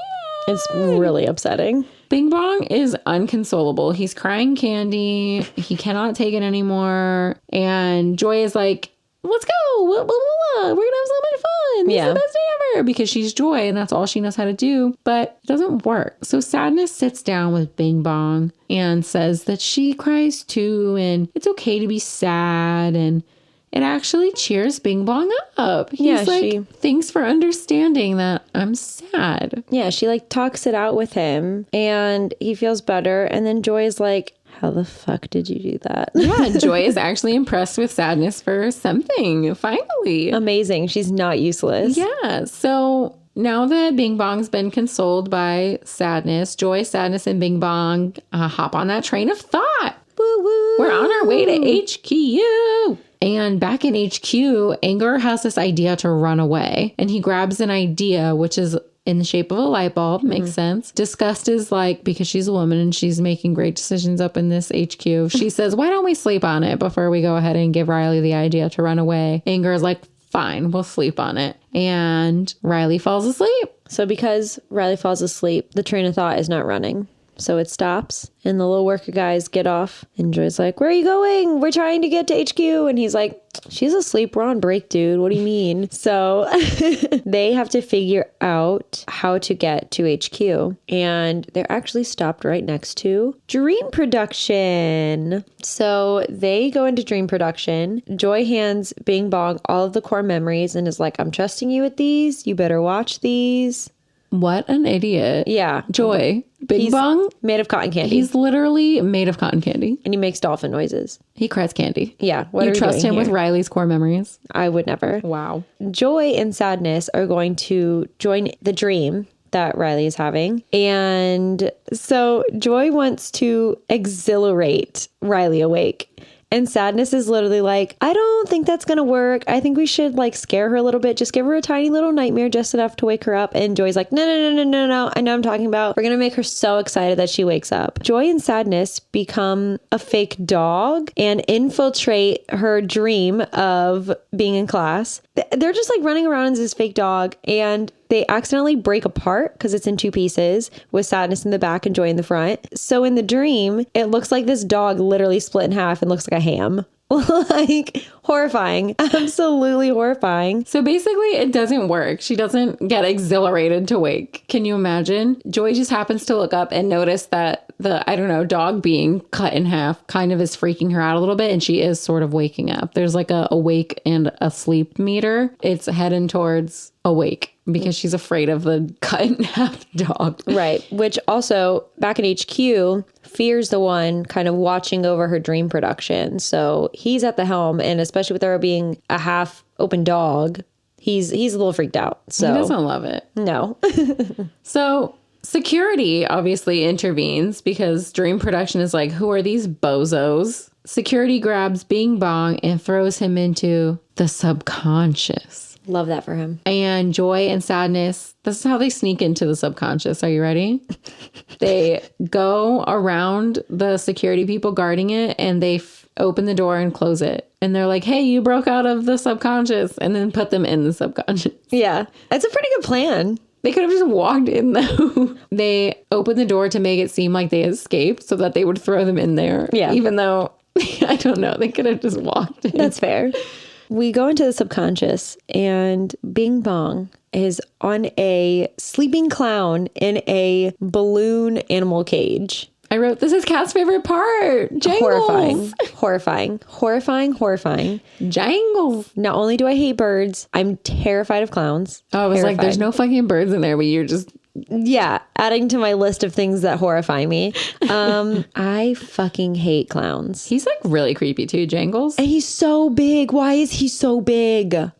It's really upsetting. Bing Bong is unconsolable. He's crying candy. He cannot take it anymore. And Joy is like, let's go. Blah, blah, blah. We're going to have so much fun. This is the best day ever. Because she's Joy and that's all she knows how to do. But it doesn't work. So Sadness sits down with Bing Bong and says that she cries too. And it's okay to be sad. And it actually cheers Bing Bong up. He's like, thanks for understanding that I'm sad. Yeah, she like talks it out with him and he feels better. And then Joy is like, how the fuck did you do that? Yeah, Joy is actually impressed with Sadness for something, finally. Amazing. She's not useless. Yeah, so now that Bing Bong's been consoled by Sadness, Joy, Sadness, and Bing Bong hop on that train of thought. Woo woo. We're on our way to HQ. And back in HQ, Anger has this idea to run away. And he grabs an idea, which is in the shape of a light bulb. Makes sense. Disgust is like, because she's a woman and she's making great decisions up in this HQ. She says, why don't we sleep on it before we go ahead and give Riley the idea to run away? Anger is like, fine, we'll sleep on it. And Riley falls asleep. So because Riley falls asleep, the train of thought is not running. So it stops and the little worker guys get off and Joy's like, where are you going? We're trying to get to HQ. And he's like, she's asleep. We're on break, dude. What do you mean? So they have to figure out how to get to HQ. And they're actually stopped right next to Dream Production. So they go into Dream Production. Joy hands Bing Bong all of the core memories and is like, I'm trusting you with these. You better watch these. What an idiot. Yeah. Joy. Bing Bong? Made of cotton candy. He's literally made of cotton candy. And he makes dolphin noises. He cries candy. Yeah. You trust him with Riley's core memories? I would never. Wow. Joy and Sadness are going to join the dream that Riley is having. And so Joy wants to exhilarate Riley awake. And Sadness is literally like, I don't think that's going to work. I think we should like scare her a little bit. Just give her a tiny little nightmare just enough to wake her up. And Joy's like, no. I know I'm talking about. We're going to make her so excited that she wakes up. Joy and Sadness become a fake dog and infiltrate her dream of being in class. They're just like running around as this fake dog and they accidentally break apart because it's in two pieces with Sadness in the back and Joy in the front. So in the dream, it looks like this dog literally split in half and looks like a ham. Like horrifying, absolutely horrifying. So basically it doesn't work. She doesn't get exhilarated to wake. Can you imagine? Joy just happens to look up and notice that the, I don't know, dog being cut in half kind of is freaking her out a little bit. And she is sort of waking up. There's like a awake and asleep meter. It's heading towards awake because she's afraid of the cut in half dog. Right. Which also back in HQ, Fear's the one kind of watching over her dream production. So he's at the helm, and especially with her being a half open dog, he's a little freaked out. So he doesn't love it. No. So security obviously intervenes because dream production is like, who are these bozos? Security grabs Bing Bong and throws him into the subconscious. Love that for him. And Joy and Sadness, this is how they sneak into the subconscious. Are you ready? They go around the security people guarding it and they open the door and close it. And they're like, hey, you broke out of the subconscious, and then put them in the subconscious. Yeah, that's a pretty good plan. They could have just walked in though. They opened the door to make it seem like they escaped so that they would throw them in there. Yeah. Even though, I don't know, they could have just walked in. That's fair. We go into the subconscious and Bing Bong is on a sleeping clown in a balloon animal cage. I wrote, this is Kat's favorite part. Jangles. Horrifying. Jangles. Not only do I hate birds, I'm terrified of clowns. Oh, I was like, there's no fucking birds in there, but you're just... Yeah, adding to my list of things that horrify me. I fucking hate clowns. He's like really creepy too, Jangles. And he's so big. Why is he so big?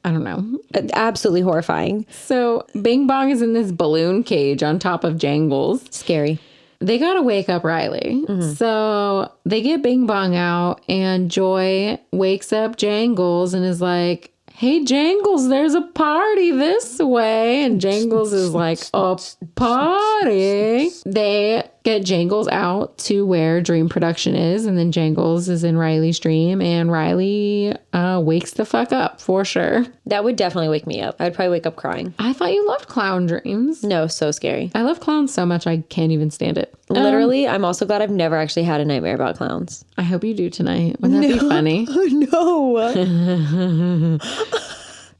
I don't know. Absolutely horrifying. So Bing Bong is in this balloon cage on top of Jangles. Scary. They gotta wake up Riley. Mm-hmm. So they get Bing Bong out and Joy wakes up Jangles and is like, hey, Jangles, there's a party this way. And Jangles is like, a party. They get Jangles out to where Dream Production is. And then Jangles is in Riley's dream. And Riley wakes the fuck up for sure. That would definitely wake me up. I'd probably wake up crying. I thought you loved clown dreams. No, so scary. I love clowns so much I can't even stand it. Literally, I'm also glad I've never actually had a nightmare about clowns. I hope you do tonight. Wouldn't that be funny? No.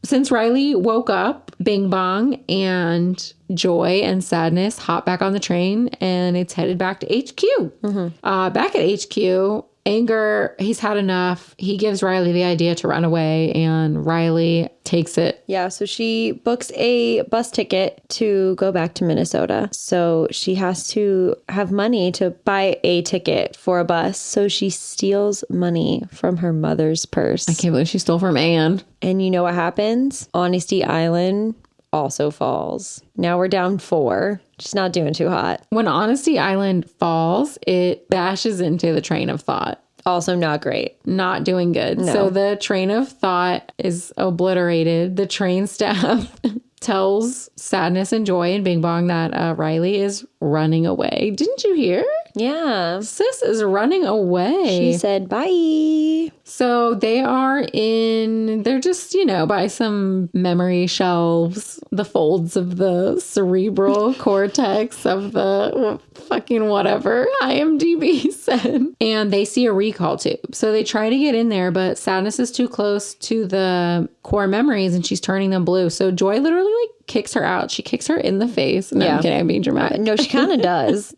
Since Riley woke up, Bing Bong and Joy and Sadness hop back on the train and it's headed back to HQ. Back at HQ, Anger, he's had enough. He gives Riley the idea to run away and Riley takes it. Yeah, so she books a bus ticket to go back to Minnesota. So she has to have money to buy a ticket for a bus. So she steals money from her mother's purse. I can't believe she stole from Anne. And you know what happens? Honesty Island also falls. Now we're down 4. She's not doing too hot. When Honesty Island falls, it bashes into the train of thought. Also not great. Not doing good. No. So the train of thought is obliterated. The train staff tells Sadness and Joy and Bing Bong that Riley is running away. Didn't you hear? Yeah. Sis is running away. She said bye. So they're just, by some memory shelves, the folds of the cerebral cortex of the fucking whatever IMDb said. And they see a recall tube. So they try to get in there, but Sadness is too close to the core memories and she's turning them blue. So Joy literally kicks her out. She kicks her in the face. No, I'm kidding. I'm being dramatic. No, she kind of does.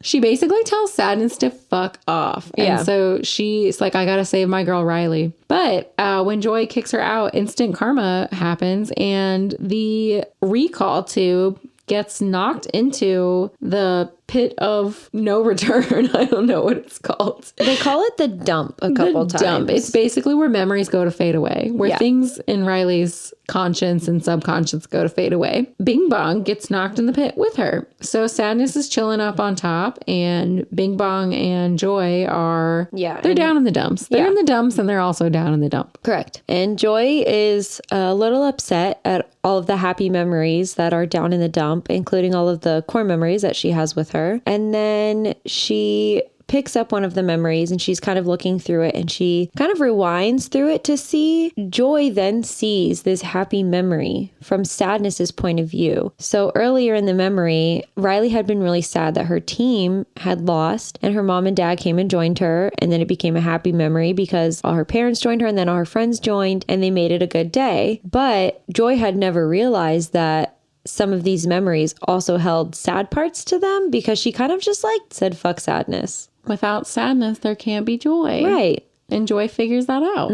She basically tells Sadness to fuck off. Yeah. And so she's like, I gotta save my girl Riley. But when Joy kicks her out, instant karma happens and the recall tube gets knocked into the pit of no return. I don't know what it's called. They call it the dump a couple times. Dump. It's basically where memories go to fade away, where things in Riley's conscience and subconscious go to fade away. Bing Bong gets knocked in the pit with her. So Sadness is chilling up on top and Bing Bong and Joy are, they're down in the dumps. They're in the dumps and they're also down in the dump. Correct. And Joy is a little upset at all of the happy memories that are down in the dump, including all of the core memories that she has with her. And then she picks up one of the memories and she's kind of looking through it and she kind of rewinds through it to see. Joy then sees this happy memory from Sadness's point of view. So earlier in the memory, Riley had been really sad that her team had lost and her mom and dad came and joined her, and then it became a happy memory because all her parents joined her and then all her friends joined and they made it a good day. But Joy had never realized that some of these memories also held sad parts to them because she kind of just said fuck Sadness. Without Sadness, there can't be joy. Right. And Joy figures that out.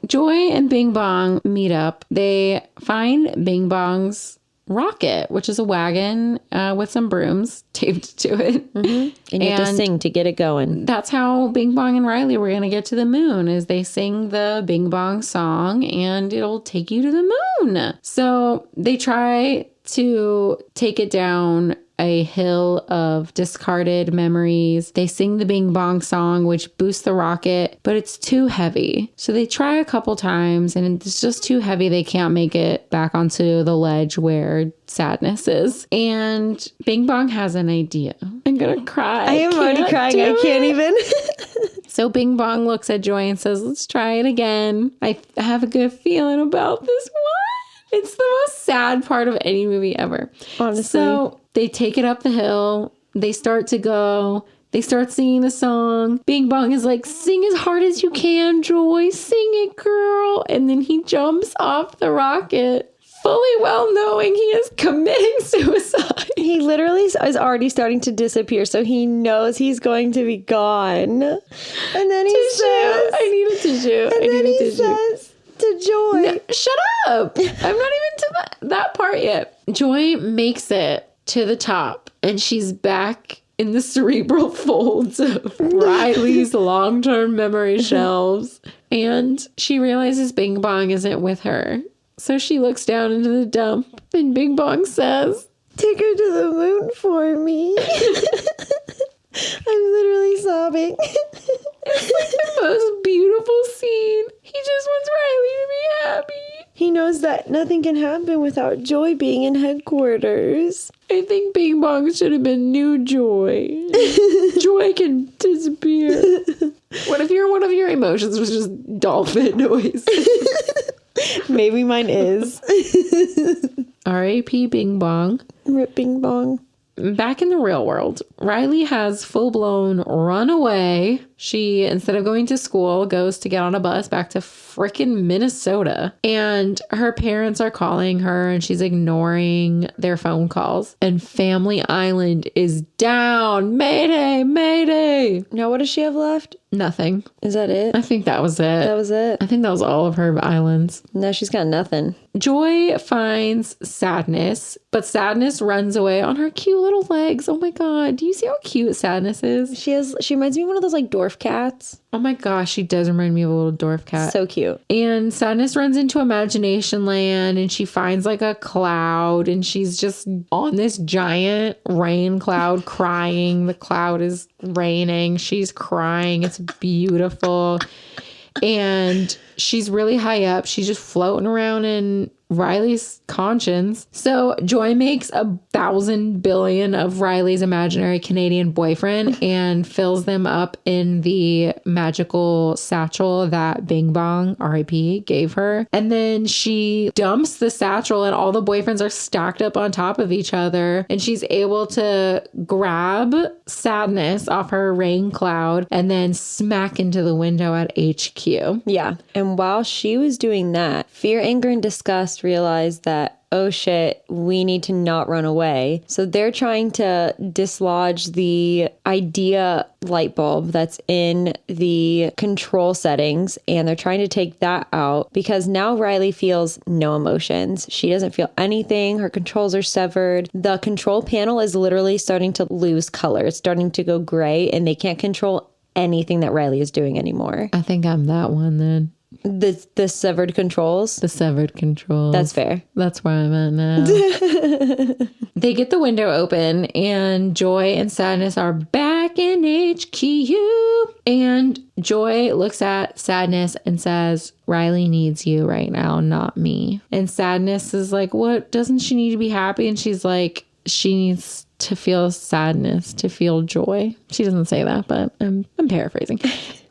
Joy and Bing Bong meet up. They find Bing Bong's rocket, which is a wagon with some brooms taped to it. And you have to sing to get it going. That's how Bing Bong and Riley were going to get to the moon, is they sing the Bing Bong song and it'll take you to the moon. So they try to take it down a hill of discarded memories. They sing the Bing Bong song, which boosts the rocket, but it's too heavy. So they try a couple times and it's just too heavy. They can't make it back onto the ledge where Sadness is. And Bing Bong has an idea. I'm gonna cry. I am already crying. I can't even. So Bing Bong looks at Joy and says, let's try it again. I have a good feeling about this one. It's the most sad part of any movie ever. Honestly. So they take it up the hill. They start to go. They start singing the song. Bing Bong is like, sing as hard as you can, Joy. Sing it, girl. And then he jumps off the rocket, fully well knowing he is committing suicide. He literally is already starting to disappear, so he knows he's going to be gone. And then he says, I need a tissue. And then he says to Joy, no, shut up. I'm not even to that part yet. Joy makes it to the top and she's back in the cerebral folds of Riley's long-term memory shelves. And she realizes Bing Bong isn't with her. So she looks down into the dump and Bing Bong says, take her to the moon for me. I'm literally sobbing. It's like the most beautiful scene. He just wants Riley to be happy. that nothing can happen without Joy being in headquarters. I think Bing Bong should have been New Joy. Joy can disappear. What if one of your emotions was just dolphin noise? Maybe mine is. R.A.P. Bing Bong. Rip Bing Bong. Back in the real world, Riley has full-blown run away. She, instead of going to school, goes to get on a bus back to frickin' Minnesota. And her parents are calling her and she's ignoring their phone calls. And Family Island is down. Mayday, mayday. Now, what does she have left? Nothing. Is that it? I think that was it. That was it? I think that was all of her islands. No, she's got nothing. Joy finds Sadness, but Sadness runs away on her cute little legs. Oh my God. Do you see how cute Sadness is? She reminds me of one of those like dwarf cats. Oh my gosh, she does remind me of a little dwarf cat. So cute. And Sadness runs into Imagination Land and she finds like a cloud and she's just on this giant rain cloud crying. The cloud is raining. She's crying. It's beautiful. And she's really high up. She's just floating around in Riley's conscience. So Joy makes 1,000 billion of Riley's imaginary Canadian boyfriend and fills them up in the magical satchel that Bing Bong, R.I.P., gave her. And then she dumps the satchel and all the boyfriends are stacked up on top of each other. And she's able to grab Sadness off her rain cloud and then smack into the window at HQ. Yeah. And while she was doing that, Fear, Anger, and Disgust realized that, oh shit, we need to not run away. So they're trying to dislodge the idea light bulb that's in the control settings, and they're trying to take that out because now Riley feels no emotions. She doesn't feel anything. Her controls are severed. The control panel is literally starting to lose color. It's starting to go gray, and they can't control anything that Riley is doing anymore. I think I'm that one then. The severed controls? The severed controls. That's fair. That's where I'm at now. They get the window open and Joy and Sadness are back in HQ. And Joy looks at Sadness and says, Riley needs you right now, not me. And Sadness is like, what? Doesn't she need to be happy? And she's like, she needs to feel sadness, to feel joy. She doesn't say that, but I'm paraphrasing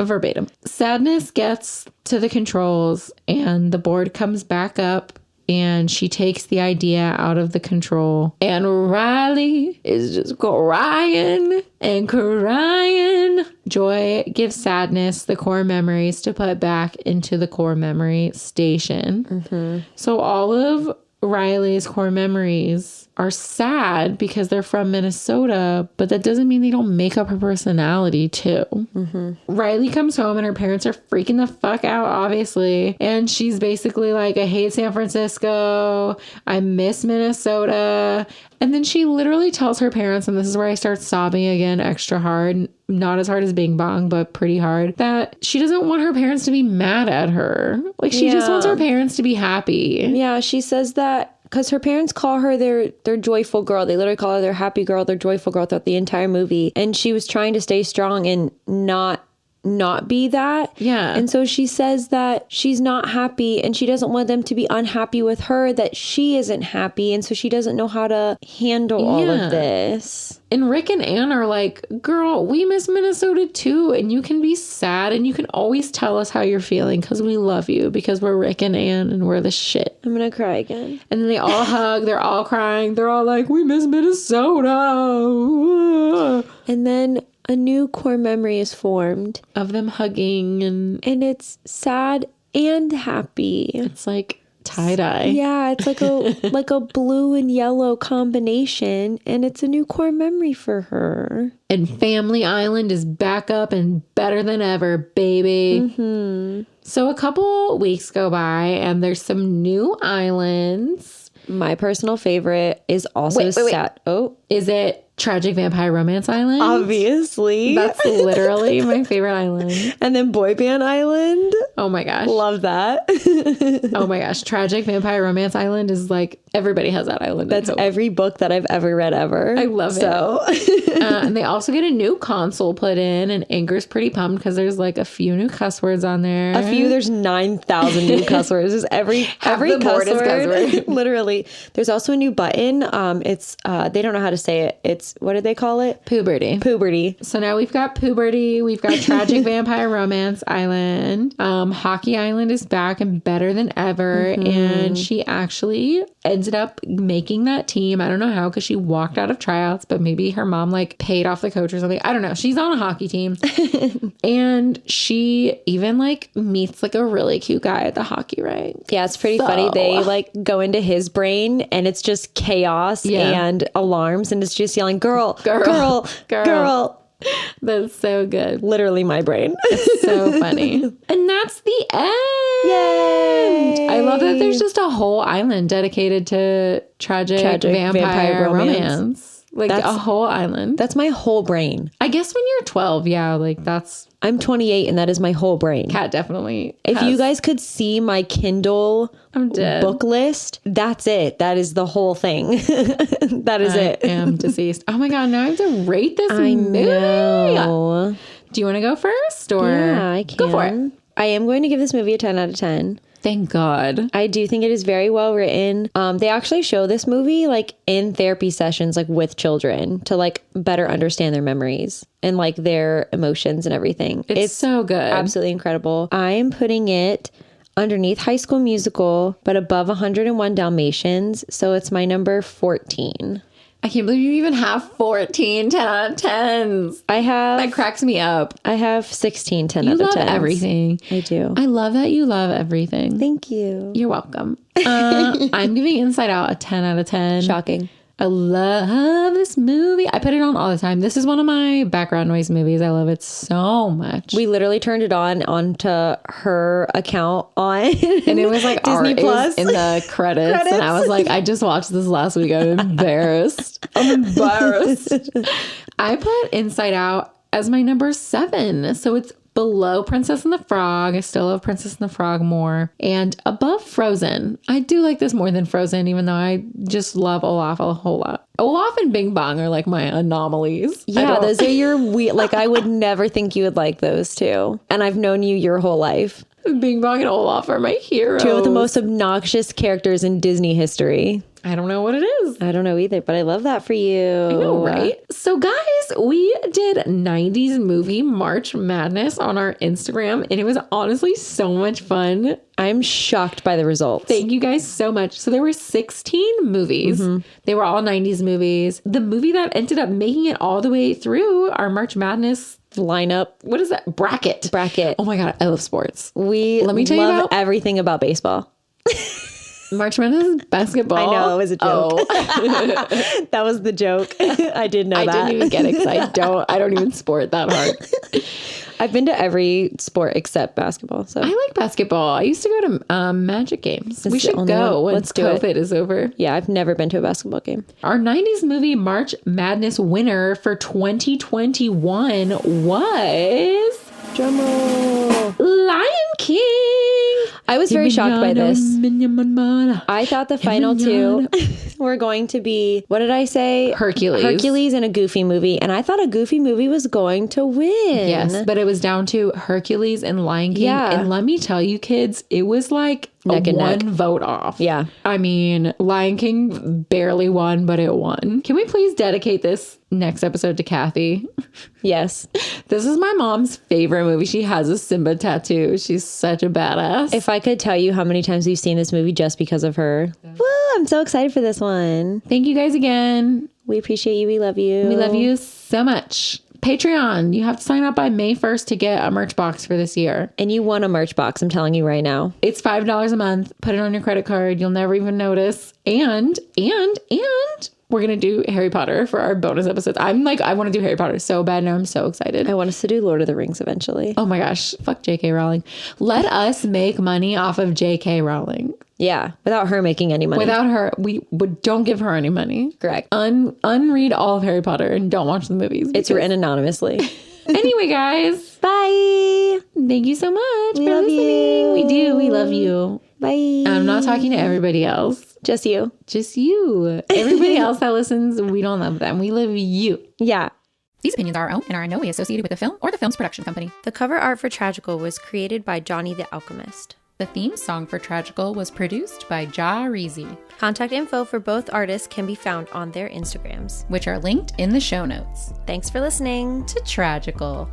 verbatim. Sadness gets to the controls and the board comes back up and she takes the idea out of the control. And Riley is just crying and crying. Joy gives Sadness the core memories to put back into the core memory station. Mm-hmm. So all of Riley's core memories are sad because they're from Minnesota, but that doesn't mean they don't make up her personality too. Mm-hmm. Riley comes home and her parents are freaking the fuck out, obviously. And she's basically like, I hate San Francisco. I miss Minnesota. And then she literally tells her parents, and this is where I start sobbing again extra hard, not as hard as Bing Bong, but pretty hard, that she doesn't want her parents to be mad at her. Like she just wants her parents to be happy. Yeah, she says that because her parents call her their joyful girl. They literally call her their happy girl, their joyful girl throughout the entire movie. And she was trying to stay strong and not be that. Yeah. And so she says that she's not happy and she doesn't want them to be unhappy with her, that she isn't happy. And so she doesn't know how to handle all of this. And Rick and Ann are like, girl, we miss Minnesota too. And you can be sad and you can always tell us how you're feeling because we love you, because we're Rick and Ann and we're the shit. I'm going to cry again. And then they all hug. They're all crying. They're all like, we miss Minnesota. And then a new core memory is formed of them hugging, and it's sad and happy. It's like tie-dye. Yeah, it's like a blue and yellow combination, and it's a new core memory for her. And Family Island is back up and better than ever, baby. Mm-hmm. So a couple weeks go by and there's some new islands. My personal favorite is also sad. Oh, Is it Tragic Vampire Romance Island? Obviously. That's literally my favorite island. And then Boy Band Island. Oh my gosh. Love that. Oh my gosh. Tragic Vampire Romance Island is like, everybody has that island. That's every book that I've ever read ever. I love it. And they also get a new console put in, and Anger's pretty pumped because there's like a few new cuss words on there. There's 9,000 new cuss words. There's every the cuss board is cuss word. Literally. There's also a new button. It's they don't know how to say it. It's, what did they call it? Puberty. So now we've got Puberty. We've got Tragic Vampire Romance Island. Hockey Island is back and better than ever. And she actually ended up making that team. I don't know how, because she walked out of tryouts, but maybe her mom like paid off the coach or something. I don't know. She's on a hockey team. And she even like meets like a really cute guy at the hockey rink. Yeah, it's pretty funny. They like go into his brain and it's just chaos and alarms, and it's just yelling, girl. That's so good. Literally my brain. It's so funny. And that's the end. Yay! I love that there's just a whole island dedicated to tragic vampire romance. Like a whole island. That's my whole brain. I guess when you're 12, yeah, like that's... I'm 28 and that is my whole brain. Kat definitely If you guys could see my Kindle book list, that's it. That is the whole thing. That is it. I am deceased. Oh my God, now I have to rate this movie. Know. Do you want to go first? Or Yeah, I can. Go for it. I am going to give this movie a 10 out of 10. Thank God. I do think it is very well written. They actually show this movie like in therapy sessions, like with children, to like better understand their memories and like their emotions and everything. It's so good. Absolutely incredible. I am putting it underneath High School Musical, but above 101 Dalmatians. So it's my number 14. I can't believe you even have 14 10 out of 10s. That cracks me up. I have 16 10 out of 10s. You love everything. I do. I love that you love everything. Thank you. You're welcome. I'm giving Inside Out a 10 out of 10. Shocking. I love this movie. I put it on all the time. This is one of my background noise movies. I love it so much. We literally turned it onto her account and it was like Disney Plus in the credits. And I was like, I just watched this last week. I'm embarrassed. I put Inside Out as my number 7. So it's below Princess and the Frog. I still love Princess and the Frog more. And above Frozen. I do like this more than Frozen, even though I just love Olaf a whole lot. Olaf and Bing Bong are like my anomalies. Yeah, those are your weird... Like, I would never think you would like those two. And I've known you your whole life. Bing Bong and Olaf are my heroes. Two of the most obnoxious characters in Disney history. I don't know what it is. I don't know either, but I love that for you. I know, right? So guys, we did 90s movie March Madness on our Instagram, and it was honestly so much fun. I'm shocked by the results. Thank you guys so much. So there were 16 movies. They were all 90s movies. The movie that ended up making it all the way through our March Madness lineup. What is that? Bracket. Oh my God, I love sports. Let me tell you about everything about baseball. March Madness is basketball. I know, it was a joke. Oh. That was the joke. I did know that. I didn't even get it because I don't even sport that hard. I've been to every sport except basketball. So I like basketball. I used to go to Magic games. We should go once COVID is over. Yeah, I've never been to a basketball game. Our 90s movie March Madness winner for 2021 was... drumroll, Lion King. I was very shocked by this. I thought the final two were going to be, what did I say? Hercules and a Goofy movie. And I thought a Goofy movie was going to win. Yes, but it was down to Hercules and Lion King. Yeah. And let me tell you, kids, it was like neck and neck. Vote off. Yeah. I mean, Lion King barely won, but it won. Can we please dedicate this next episode to Kathy? Yes. This is my mom's favorite movie. She has a Simba tattoo. She's such a badass. If I could tell you how many times we've seen this movie just because of her. Woo, I'm so excited for this one. Thank you guys again. We appreciate you. We love you. We love you so much. Patreon. You have to sign up by May 1st to get a merch box for this year. And you want a merch box, I'm telling you right now. It's $5 a month. Put it on your credit card. You'll never even notice. And we're going to do Harry Potter for our bonus episodes. I'm like, I want to do Harry Potter so bad now. I'm so excited. I want us to do Lord of the Rings eventually. Oh my gosh. Fuck J.K. Rowling. Let us make money off of J.K. Rowling. Yeah, without her making any money. Without her, we don't give her any money. Correct. Unread all of Harry Potter and don't watch the movies. It's written anonymously. Anyway, guys. Bye. Thank you so much We for love listening. you. We do. We love you. Bye. I'm not talking to everybody else. Just you. Just you. Everybody else that listens, we don't love them. We love you. Yeah. These opinions are our own and are in no way associated with the film or the film's production company. The cover art for Tragical was created by Johnny the Alchemist. The theme song for Tragical was produced by Jahreezy, Contact info for both artists can be found on their Instagrams. which are linked in the show notes. Thanks for listening. To Tragical.